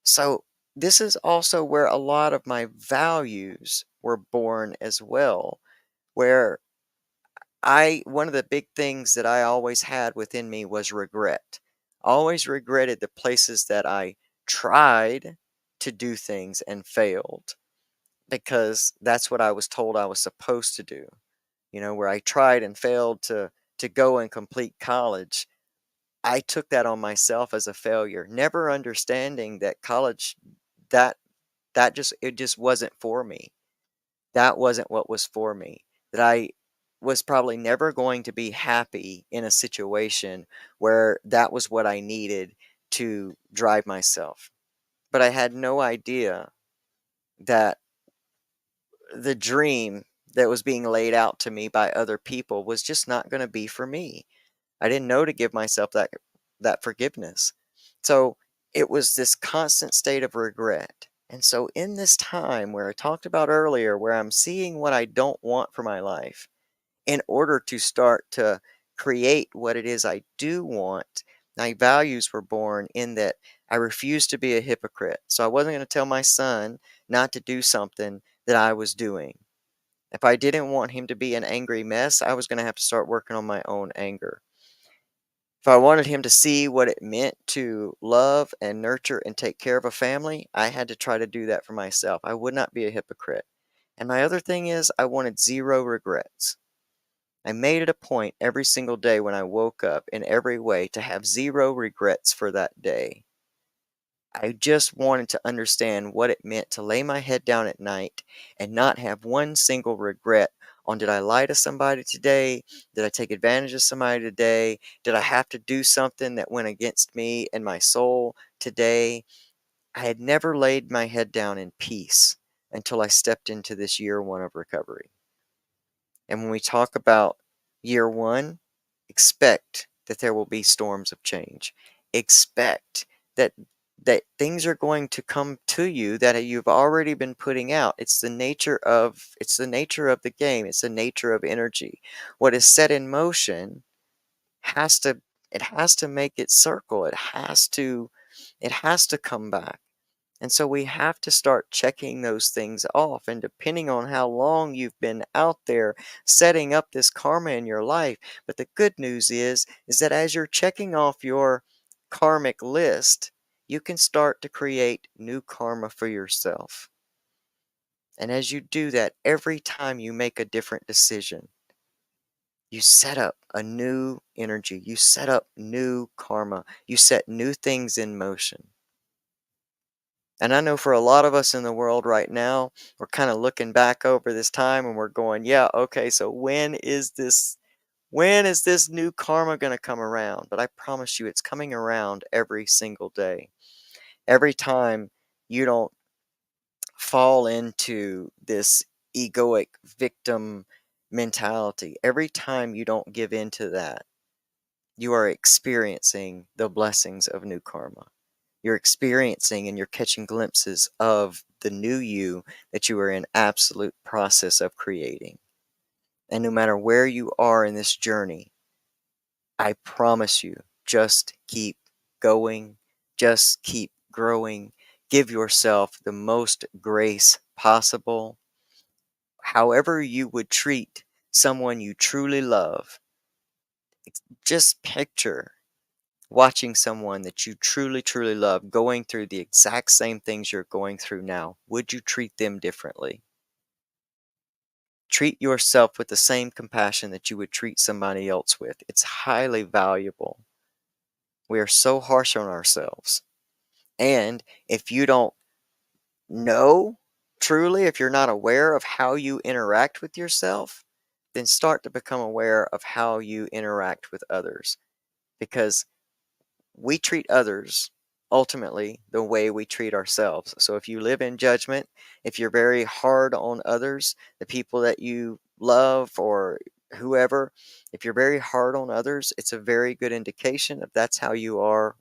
so this is also where a lot of my values were born as well, where one of the big things that I always had within me was regret. Always regretted the places that I tried to do things and failed because that's what I was told I was supposed to do. Where I tried and failed to go and complete college. I took that on myself as a failure, never understanding that college that it just wasn't for me. That wasn't what was for me. That was probably never going to be happy in a situation where that was what I needed to drive myself. But I had no idea that the dream that was being laid out to me by other people was just not going to be for me. I didn't know to give myself that forgiveness. So it was this constant state of regret. And so in this time where I talked about earlier, where I'm seeing what I don't want for my life, in order to start to create what it is I do want, my values were born in that I refused to be a hypocrite. So I wasn't going to tell my son not to do something that I was doing. If I didn't want him to be an angry mess, I was going to have to start working on my own anger. If I wanted him to see what it meant to love and nurture and take care of a family, I had to try to do that for myself. I would not be a hypocrite. And my other thing is, I wanted zero regrets. I made it a point every single day when I woke up in every way to have zero regrets for that day. I just wanted to understand what it meant to lay my head down at night and not have one single regret on, did I lie to somebody today? Did I take advantage of somebody today? Did I have to do something that went against me and my soul today? I had never laid my head down in peace until I stepped into this year one of recovery. And when we talk about year one, expect that there will be storms of change. Expect that things are going to come to you that you've already been putting out. It's the nature of the game. It's the nature of energy. What is set in motion has to it has to make its circle. It has to come back. And so we have to start checking those things off. And depending on how long you've been out there setting up this karma in your life. But the good news is that as you're checking off your karmic list, you can start to create new karma for yourself. And as you do that, every time you make a different decision, you set up a new energy, you set up new karma, you set new things in motion. And I know for a lot of us in the world right now, we're kind of looking back over this time and we're going, yeah, okay, so when is this new karma going to come around? But I promise you, it's coming around every single day. Every time you don't fall into this egoic victim mentality, every time you don't give in to that, you are experiencing the blessings of new karma. You're experiencing and you're catching glimpses of the new you that you are in absolute process of creating. And no matter where you are in this journey, I promise you, just keep going, just keep growing, give yourself the most grace possible. However you would treat someone you truly love, just picture watching someone that you truly, truly love going through the exact same things you're going through now. Would you treat them differently? Treat yourself with the same compassion that you would treat somebody else with. It's highly valuable. We are so harsh on ourselves. And if you don't know truly, if you're not aware of how you interact with yourself, then start to become aware of how you interact with others. Because we treat others ultimately the way we treat ourselves. So if you live in judgment, if you're very hard on others, the people that you love or whoever, if you're very hard on others, it's a very good indication of that's how you are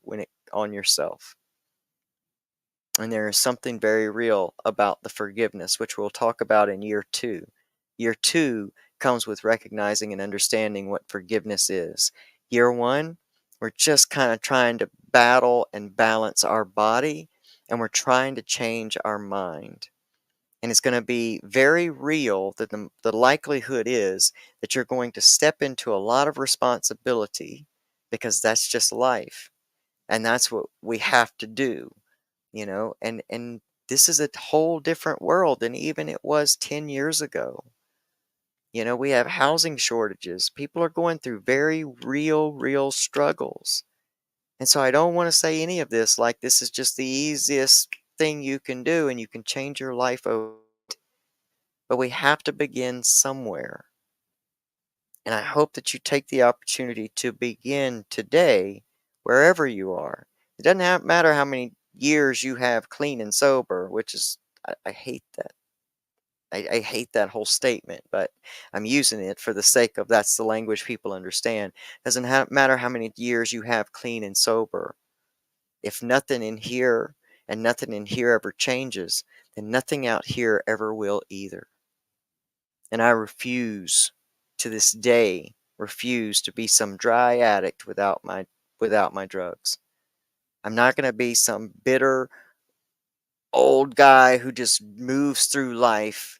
on yourself. And there is something very real about the forgiveness, which we'll talk about in year two. Year two comes with recognizing and understanding what forgiveness is. Year one, we're just kind of trying to battle and balance our body, and we're trying to change our mind. And it's going to be very real that the likelihood is that you're going to step into a lot of responsibility because that's just life. And that's what we have to do, and this is a whole different world than even it was 10 years ago. We have housing shortages. People are going through very real struggles. And so I don't want to say any of this like this is just the easiest thing you can do and you can change your life over. But we have to begin somewhere. And I hope that you take the opportunity to begin today, wherever you are. It doesn't matter how many years you have clean and sober, which is, I hate that. I hate that whole statement, but I'm using it for the sake of that's the language people understand. Doesn't matter how many years you have clean and sober. If nothing in here and nothing in here ever changes, then nothing out here ever will either. And I refuse, to this day, refuse to be some dry addict without my drugs. I'm not going to be some bitter old guy who just moves through life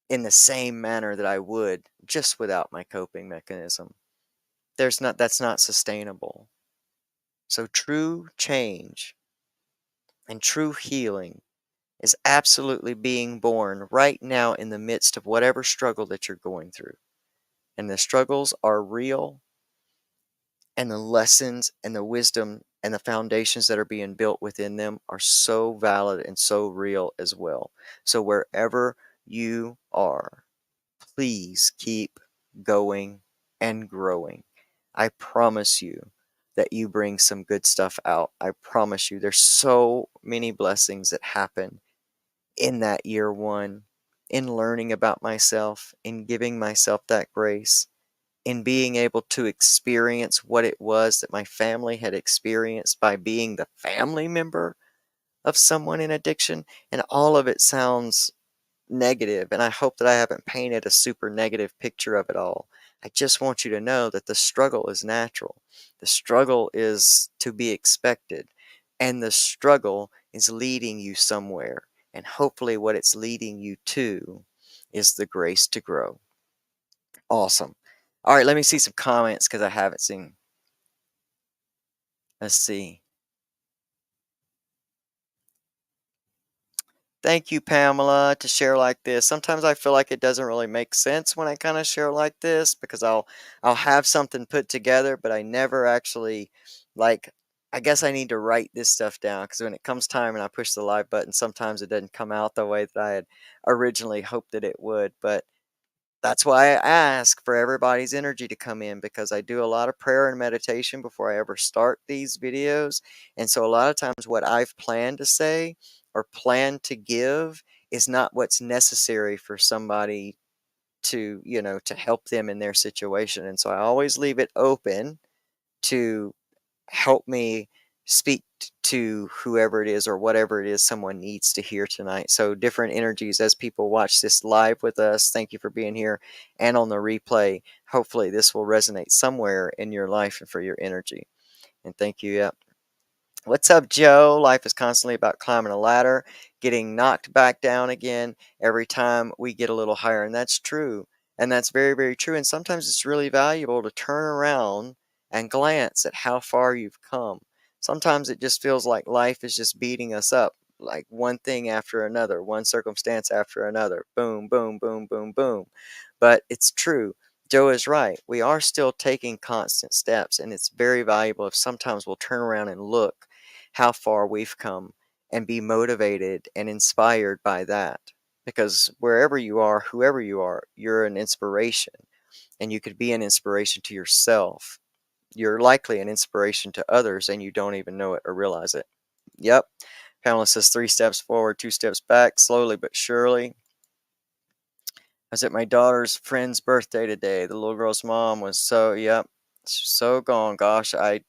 in the same manner that I would just without my coping mechanism. That's not sustainable. So true change and true healing is absolutely being born right now in the midst of whatever struggle that you're going through. And the struggles are real, and the lessons and the wisdom and the foundations that are being built within them are so valid and so real as well. So wherever you are, please keep going and growing. I promise you that you bring some good stuff out. I promise you there's so many blessings that happen in that year one, in learning about myself, in giving myself that grace, in being able to experience what it was that my family had experienced by being the family member of someone in addiction. And all of it sounds negative, and I hope that I haven't painted a super negative picture of it all. I just want you to know that the struggle is natural. The struggle is to be expected, and the struggle is leading you somewhere. And hopefully, what it's leading you to is the grace to grow. Awesome. All right, let me see some comments because I haven't seen. Let's see. Thank you, Pamela, to share like this. Sometimes I feel like it doesn't really make sense when I kind of share like this because I'll have something put together, but I never actually like I guess I need to write this stuff down because when it comes time and I push the live button, sometimes it doesn't come out the way that I had originally hoped that it would. But that's why I ask for everybody's energy to come in because I do a lot of prayer and meditation before I ever start these videos. And so a lot of times what I've planned to say or planned to give is not what's necessary for somebody to, to help them in their situation. And so I always leave it open to help me speak to whoever it is or whatever it is someone needs to hear tonight. So different energies as people watch this live with us. Thank you for being here and on the replay. Hopefully this will resonate somewhere in your life and for your energy. And thank you. Yeah. What's up, Joe? Life is constantly about climbing a ladder, getting knocked back down again every time we get a little higher. And that's true. And that's very, very true. And sometimes it's really valuable to turn around and glance at how far you've come. Sometimes it just feels like life is just beating us up, like one thing after another, one circumstance after another. Boom, boom, boom, boom, boom. But it's true. Joe is right. We are still taking constant steps, and it's very valuable if sometimes we'll turn around and look how far we've come and be motivated and inspired by that. Because wherever you are, whoever you are, you're an inspiration, and you could be an inspiration to yourself. You're likely an inspiration to others, and you don't even know it or realize it. Yep. Pamela says 3 steps forward, 2 steps back, slowly but surely. I was at my daughter's friend's birthday today. The little girl's mom was so gone. Gosh, I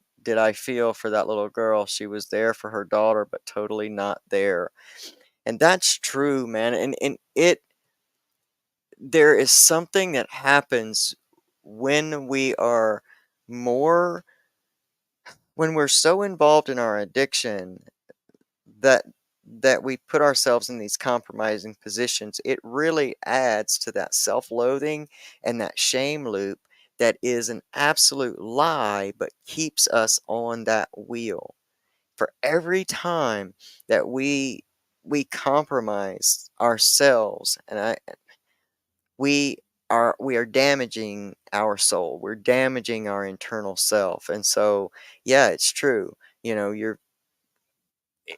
feel for that little girl. She was there for her daughter, but totally not there. And that's true, man. And there is something that happens when more when we're so involved in our addiction that we put ourselves in these compromising positions. It really adds to that self-loathing and that shame loop that is an absolute lie but keeps us on that wheel. For every time that we compromise ourselves, and we are damaging our soul. We're damaging our internal self. And so yeah, it's true.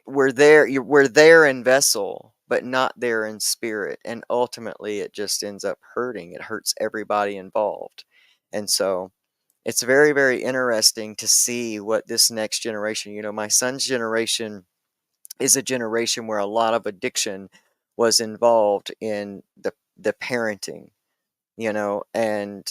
We're there in vessel, but not there in spirit. And ultimately, it just ends up hurting. It hurts everybody involved. And so it's very, very interesting to see what this next generation, my son's generation is a generation where a lot of addiction was involved in the parenting, and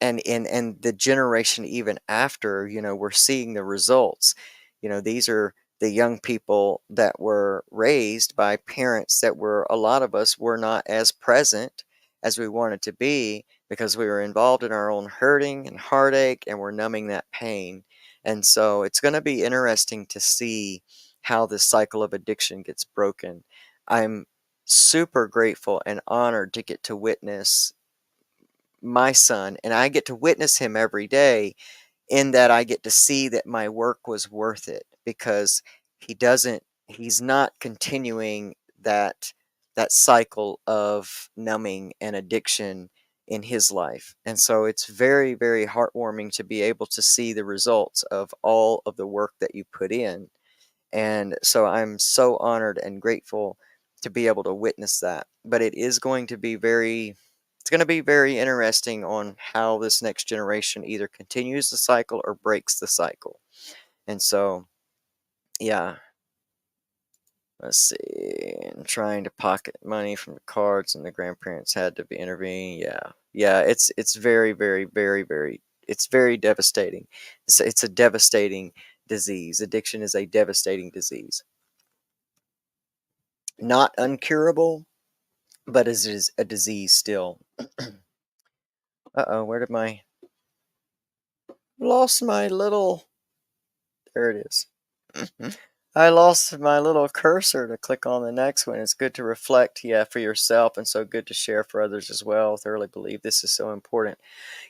the generation even after, we're seeing the results. These are the young people that were raised by parents that were, a lot of us were not as present as we wanted to be because we were involved in our own hurting and heartache and we're numbing that pain. And so it's going to be interesting to see how this cycle of addiction gets broken. I'm super grateful and honored to get to witness my son, and I get to witness him every day, in that I get to see that my work was worth it, because he's not continuing that cycle of numbing and addiction in his life. And so it's very, very heartwarming to be able to see the results of all of the work that you put in. And so I'm so honored and grateful to be able to witness that. But it's going to be very interesting on how this next generation either continues the cycle or breaks the cycle. And so, yeah, let's see. I'm trying to pocket money from the cards, and the grandparents had to be intervening. Yeah, yeah, it's very, very, very, very, it's very devastating. It's a devastating disease. Addiction is a devastating disease. Not uncurable, but is a disease still. Uh-oh, where did my lost my little there it is. I lost my little cursor to click on the next one. It's good to reflect, yeah, for yourself, and so good to share for others as well. Thoroughly believe this is so important.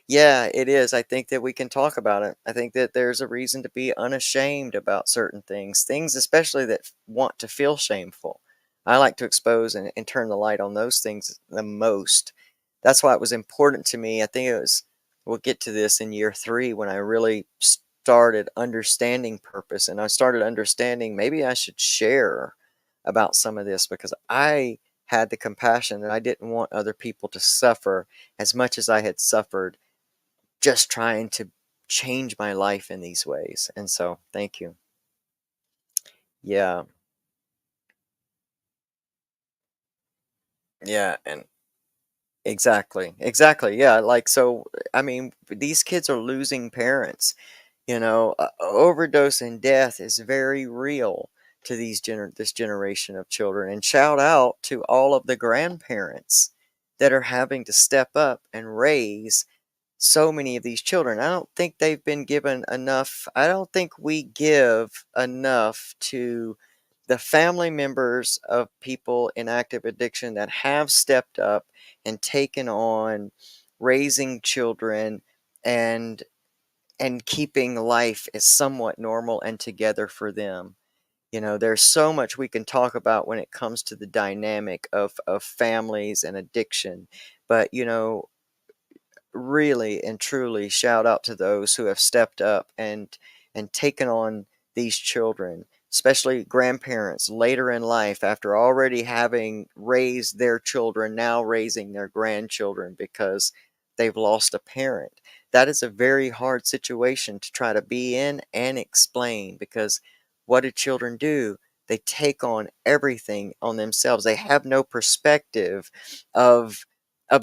Yeah, it is. I think that we can talk about it. I think that there's a reason to be unashamed about certain things especially that want to feel shameful. I like to expose and turn the light on those things the most. That's why it was important to me. I think we'll get to this in year 3 when I really started understanding purpose, and I started understanding maybe I should share about some of this, because I had the compassion that I didn't want other people to suffer as much as I had suffered just trying to change my life in these ways. And so, thank you. Yeah, yeah, and exactly, exactly. Yeah, like, so, I mean, these kids are losing parents. Overdose and death is very real to this generation of children. And shout out to all of the grandparents that are having to step up and raise so many of these children. I don't think they've been given enough. I don't think we give enough to the family members of people in active addiction that have stepped up and taken on raising children and keeping life is somewhat normal and together for them. There's so much we can talk about when it comes to the dynamic of families and addiction. But, really and truly shout out to those who have stepped up and taken on these children, especially grandparents later in life after already having raised their children, now raising their grandchildren because they've lost a parent. That is a very hard situation to try to be in and explain, because what do children do? They take on everything on themselves. They have no perspective of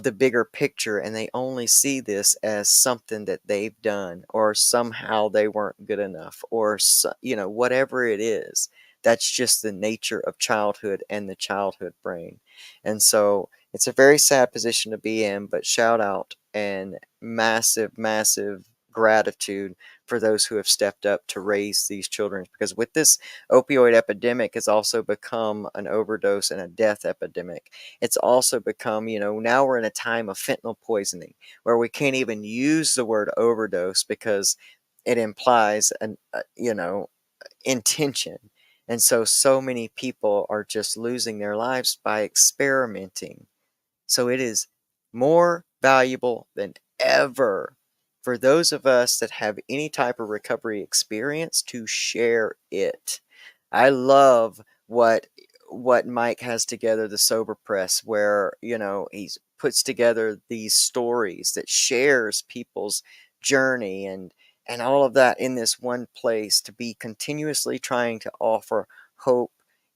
the bigger picture, and they only see this as something that they've done, or somehow they weren't good enough, or whatever it is. That's just the nature of childhood and the childhood brain. And so it's a very sad position to be in, but shout out and massive, massive gratitude for those who have stepped up to raise these children, because with this opioid epidemic has also become an overdose and a death epidemic. It's also become, now we're in a time of fentanyl poisoning where we can't even use the word overdose because it implies intention. And so many people are just losing their lives by experimenting. So it is more valuable than ever for those of us that have any type of recovery experience to share it. I love what Mike has together, the Sober Press, where, he puts together these stories that shares people's journey and all of that in this one place, to be continuously trying to offer hope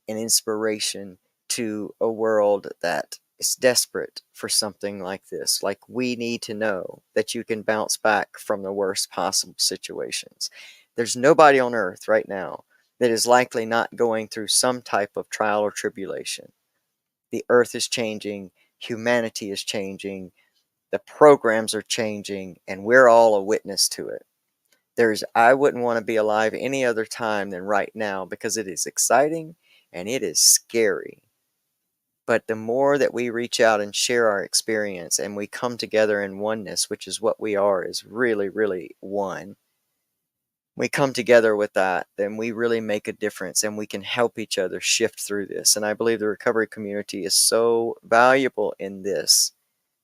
and inspiration to a world that is desperate for something like this. Like, we need to know that you can bounce back from the worst possible situations. There's nobody on earth right now that is likely not going through some type of trial or tribulation. The earth is changing, humanity is changing, the programs are changing, and we're all a witness to it. I wouldn't want to be alive any other time than right now, because it is exciting and it is scary. But the more that we reach out and share our experience, and we come together in oneness, which is what we are, is really, really one. We come together with that, then we really make a difference, and we can help each other shift through this. And I believe the recovery community is so valuable in this,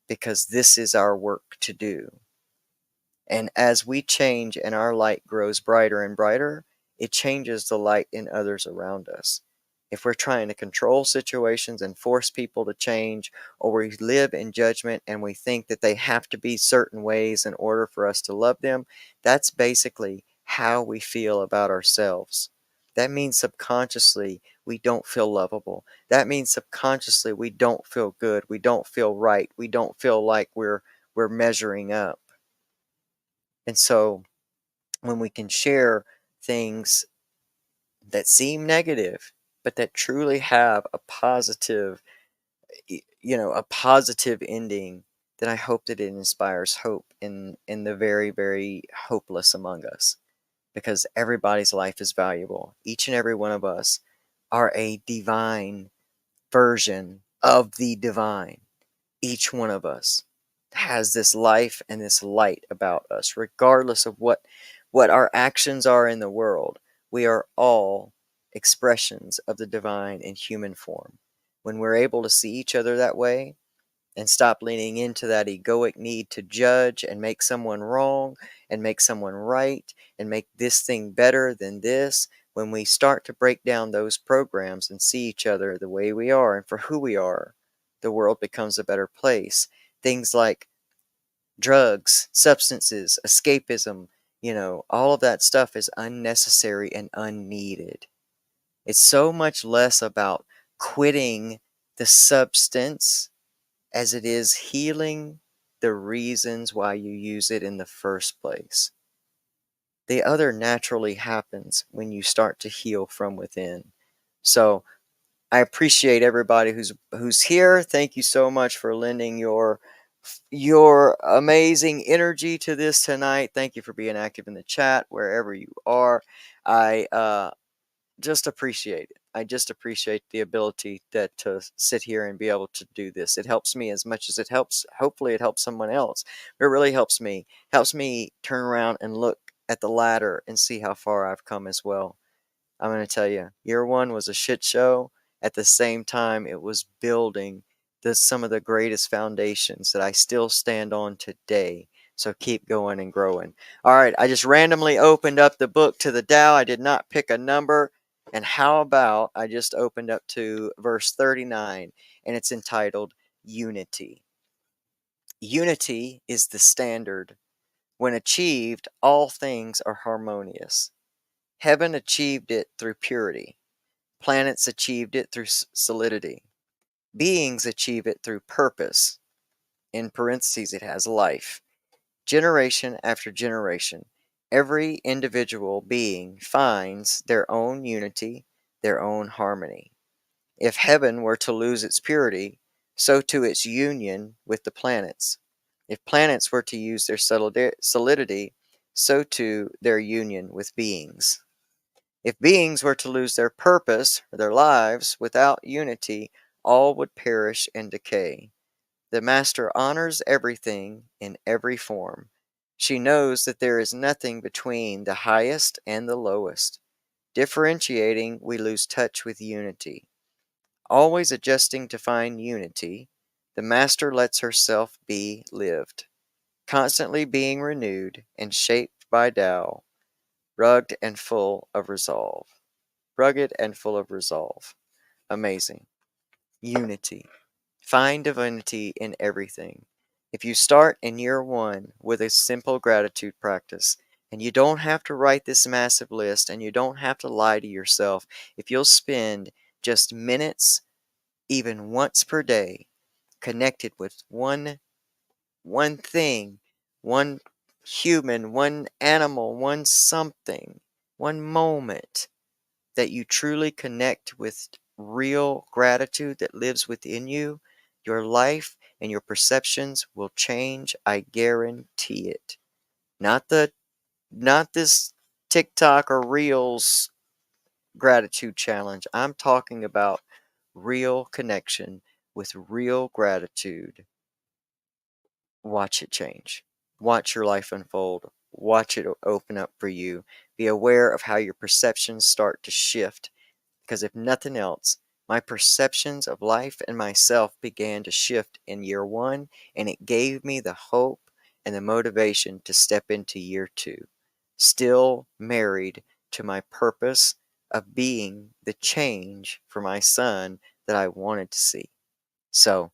because this is our work to do. And as we change and our light grows brighter and brighter, it changes the light in others around us. If we're trying to control situations and force people to change, or we live in judgment and we think that they have to be certain ways in order for us to love them, that's basically how we feel about ourselves. That means subconsciously we don't feel lovable. That means subconsciously we don't feel good. We don't feel right. We don't feel like we're measuring up. And so when we can share things that seem negative, but that truly have a positive, a positive ending, then I hope that it inspires hope in the very, very hopeless among us, because everybody's life is valuable. Each and every one of us are a divine version of the divine. Each one of us has this life and this light about us, regardless of what our actions are in the world. We are all expressions of the divine in human form. When we're able to see each other that way, and stop leaning into that egoic need to judge and make someone wrong and make someone right and make this thing better than this, when we start to break down those programs and see each other the way we are and for who we are, the world becomes a better place. Things like drugs, substances, escapism, all of that stuff is unnecessary and unneeded. It's so much less about quitting the substance as it is healing the reasons why you use it in the first place. The other naturally happens when you start to heal from within. So I appreciate everybody who's here. Thank you so much for lending your amazing energy to this tonight. Thank you for being active in the chat wherever you are. I just appreciate it. I just appreciate the ability to sit here and be able to do this. It helps me as much as it helps. Hopefully, it helps someone else. It really helps me. Helps me turn around and look at the ladder and see how far I've come as well. I'm going to tell you, year one was a shit show. At the same time, it was building some of the greatest foundations that I still stand on today. So keep going and growing. All right, I just randomly opened up the book to the Tao. I did not pick a number. And how about I just opened up to verse 39, and it's entitled Unity. Unity is the standard. When achieved, all things are harmonious. Heaven achieved it through purity. Planets achieved it through solidity. Beings achieve it through purpose. In parentheses, it has life. Generation after generation, every individual being finds their own unity, their own harmony. If heaven were to lose its purity, so too its union with the planets. If planets were to use their solidity, so too their union with beings. If beings were to lose their purpose, or their lives, without unity, all would perish and decay. The Master honors everything in every form. She knows that there is nothing between the highest and the lowest. Differentiating, we lose touch with unity. Always adjusting to find unity, the Master lets herself be lived, constantly being renewed and shaped by Tao, rugged and full of resolve. Rugged and full of resolve. amazing. Unity. Find divinity in everything. If you start in year one with a simple gratitude practice, and you don't have to write this massive list and you don't have to lie to yourself, if you'll spend just minutes, even once per day, connected with one thing, one human, one animal, one something, one moment that you truly connect with real gratitude that lives within you, your life and your perceptions will change. I guarantee it. Not this TikTok or Reels gratitude challenge. I'm talking about real connection with real gratitude. Watch it change. Watch your life unfold. Watch it open up for you. Be aware of how your perceptions start to shift. Because if nothing else, my perceptions of life and myself began to shift in year one, and it gave me the hope and the motivation to step into year two. Still married to my purpose of being the change for my son that I wanted to see. So,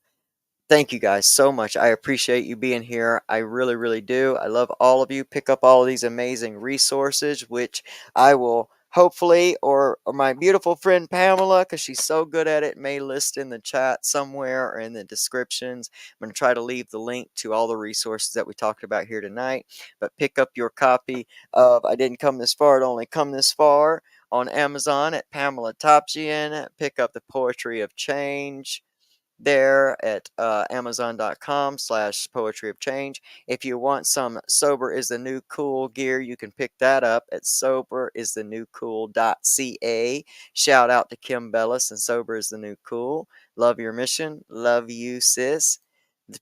thank you guys so much. I appreciate you being here. I really, really do. I love all of you. Pick up all of these amazing resources, which I will hopefully, or my beautiful friend Pamela, because she's so good at it, may list in the chat somewhere or in the descriptions. I'm going to try to leave the link to all the resources that we talked about here tonight. But pick up your copy of I Didn't Come This Far, It Only Come This Far on Amazon at Pamela Topjian. Pick up the Poetry of Change there at amazon.com/poetry of change. If you want some Sober is the New Cool gear, you can pick that up at soberisthenewcool.ca. Shout out to Kim Bellis and Sober is the New Cool. Love your mission. Love you, sis.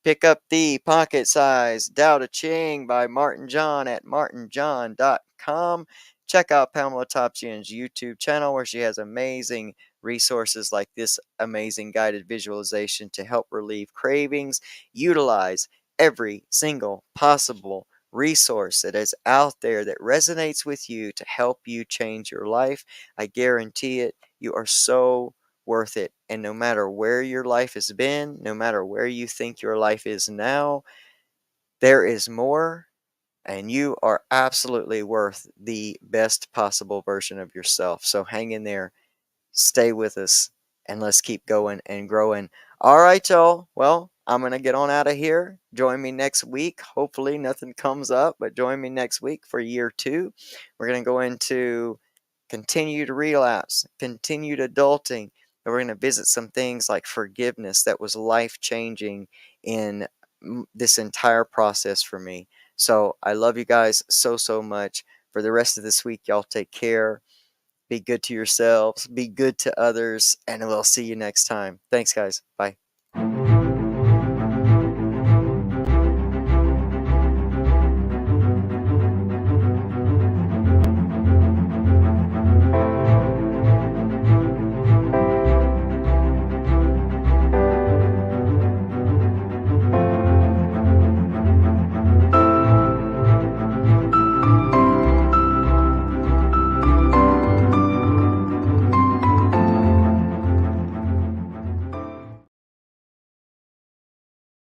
Pick up the Pocket Size Tao Te Ching by Martin John at martinjohn.com. Check out Pamela Topjian's YouTube channel where she has amazing resources like this amazing guided visualization to help relieve cravings. Utilize every single possible resource that is out there that resonates with you to help you change your life. I guarantee it. You are so worth it. And no matter where your life has been, no matter where you think your life is now, there is more. And you are absolutely worth the best possible version of yourself. So hang in there. Stay with us and let's keep going and growing. All right, y'all. Well, I'm going to get on out of here. Join me next week. Hopefully, nothing comes up, but join me next week for year two. We're going to go into continued relapse, continued adulting, and we're going to visit some things like forgiveness that was life changing in this entire process for me. So, I love you guys so, so much. For the rest of this week, y'all take care. Be good to yourselves, be good to others, and we'll see you next time. Thanks, guys. Bye.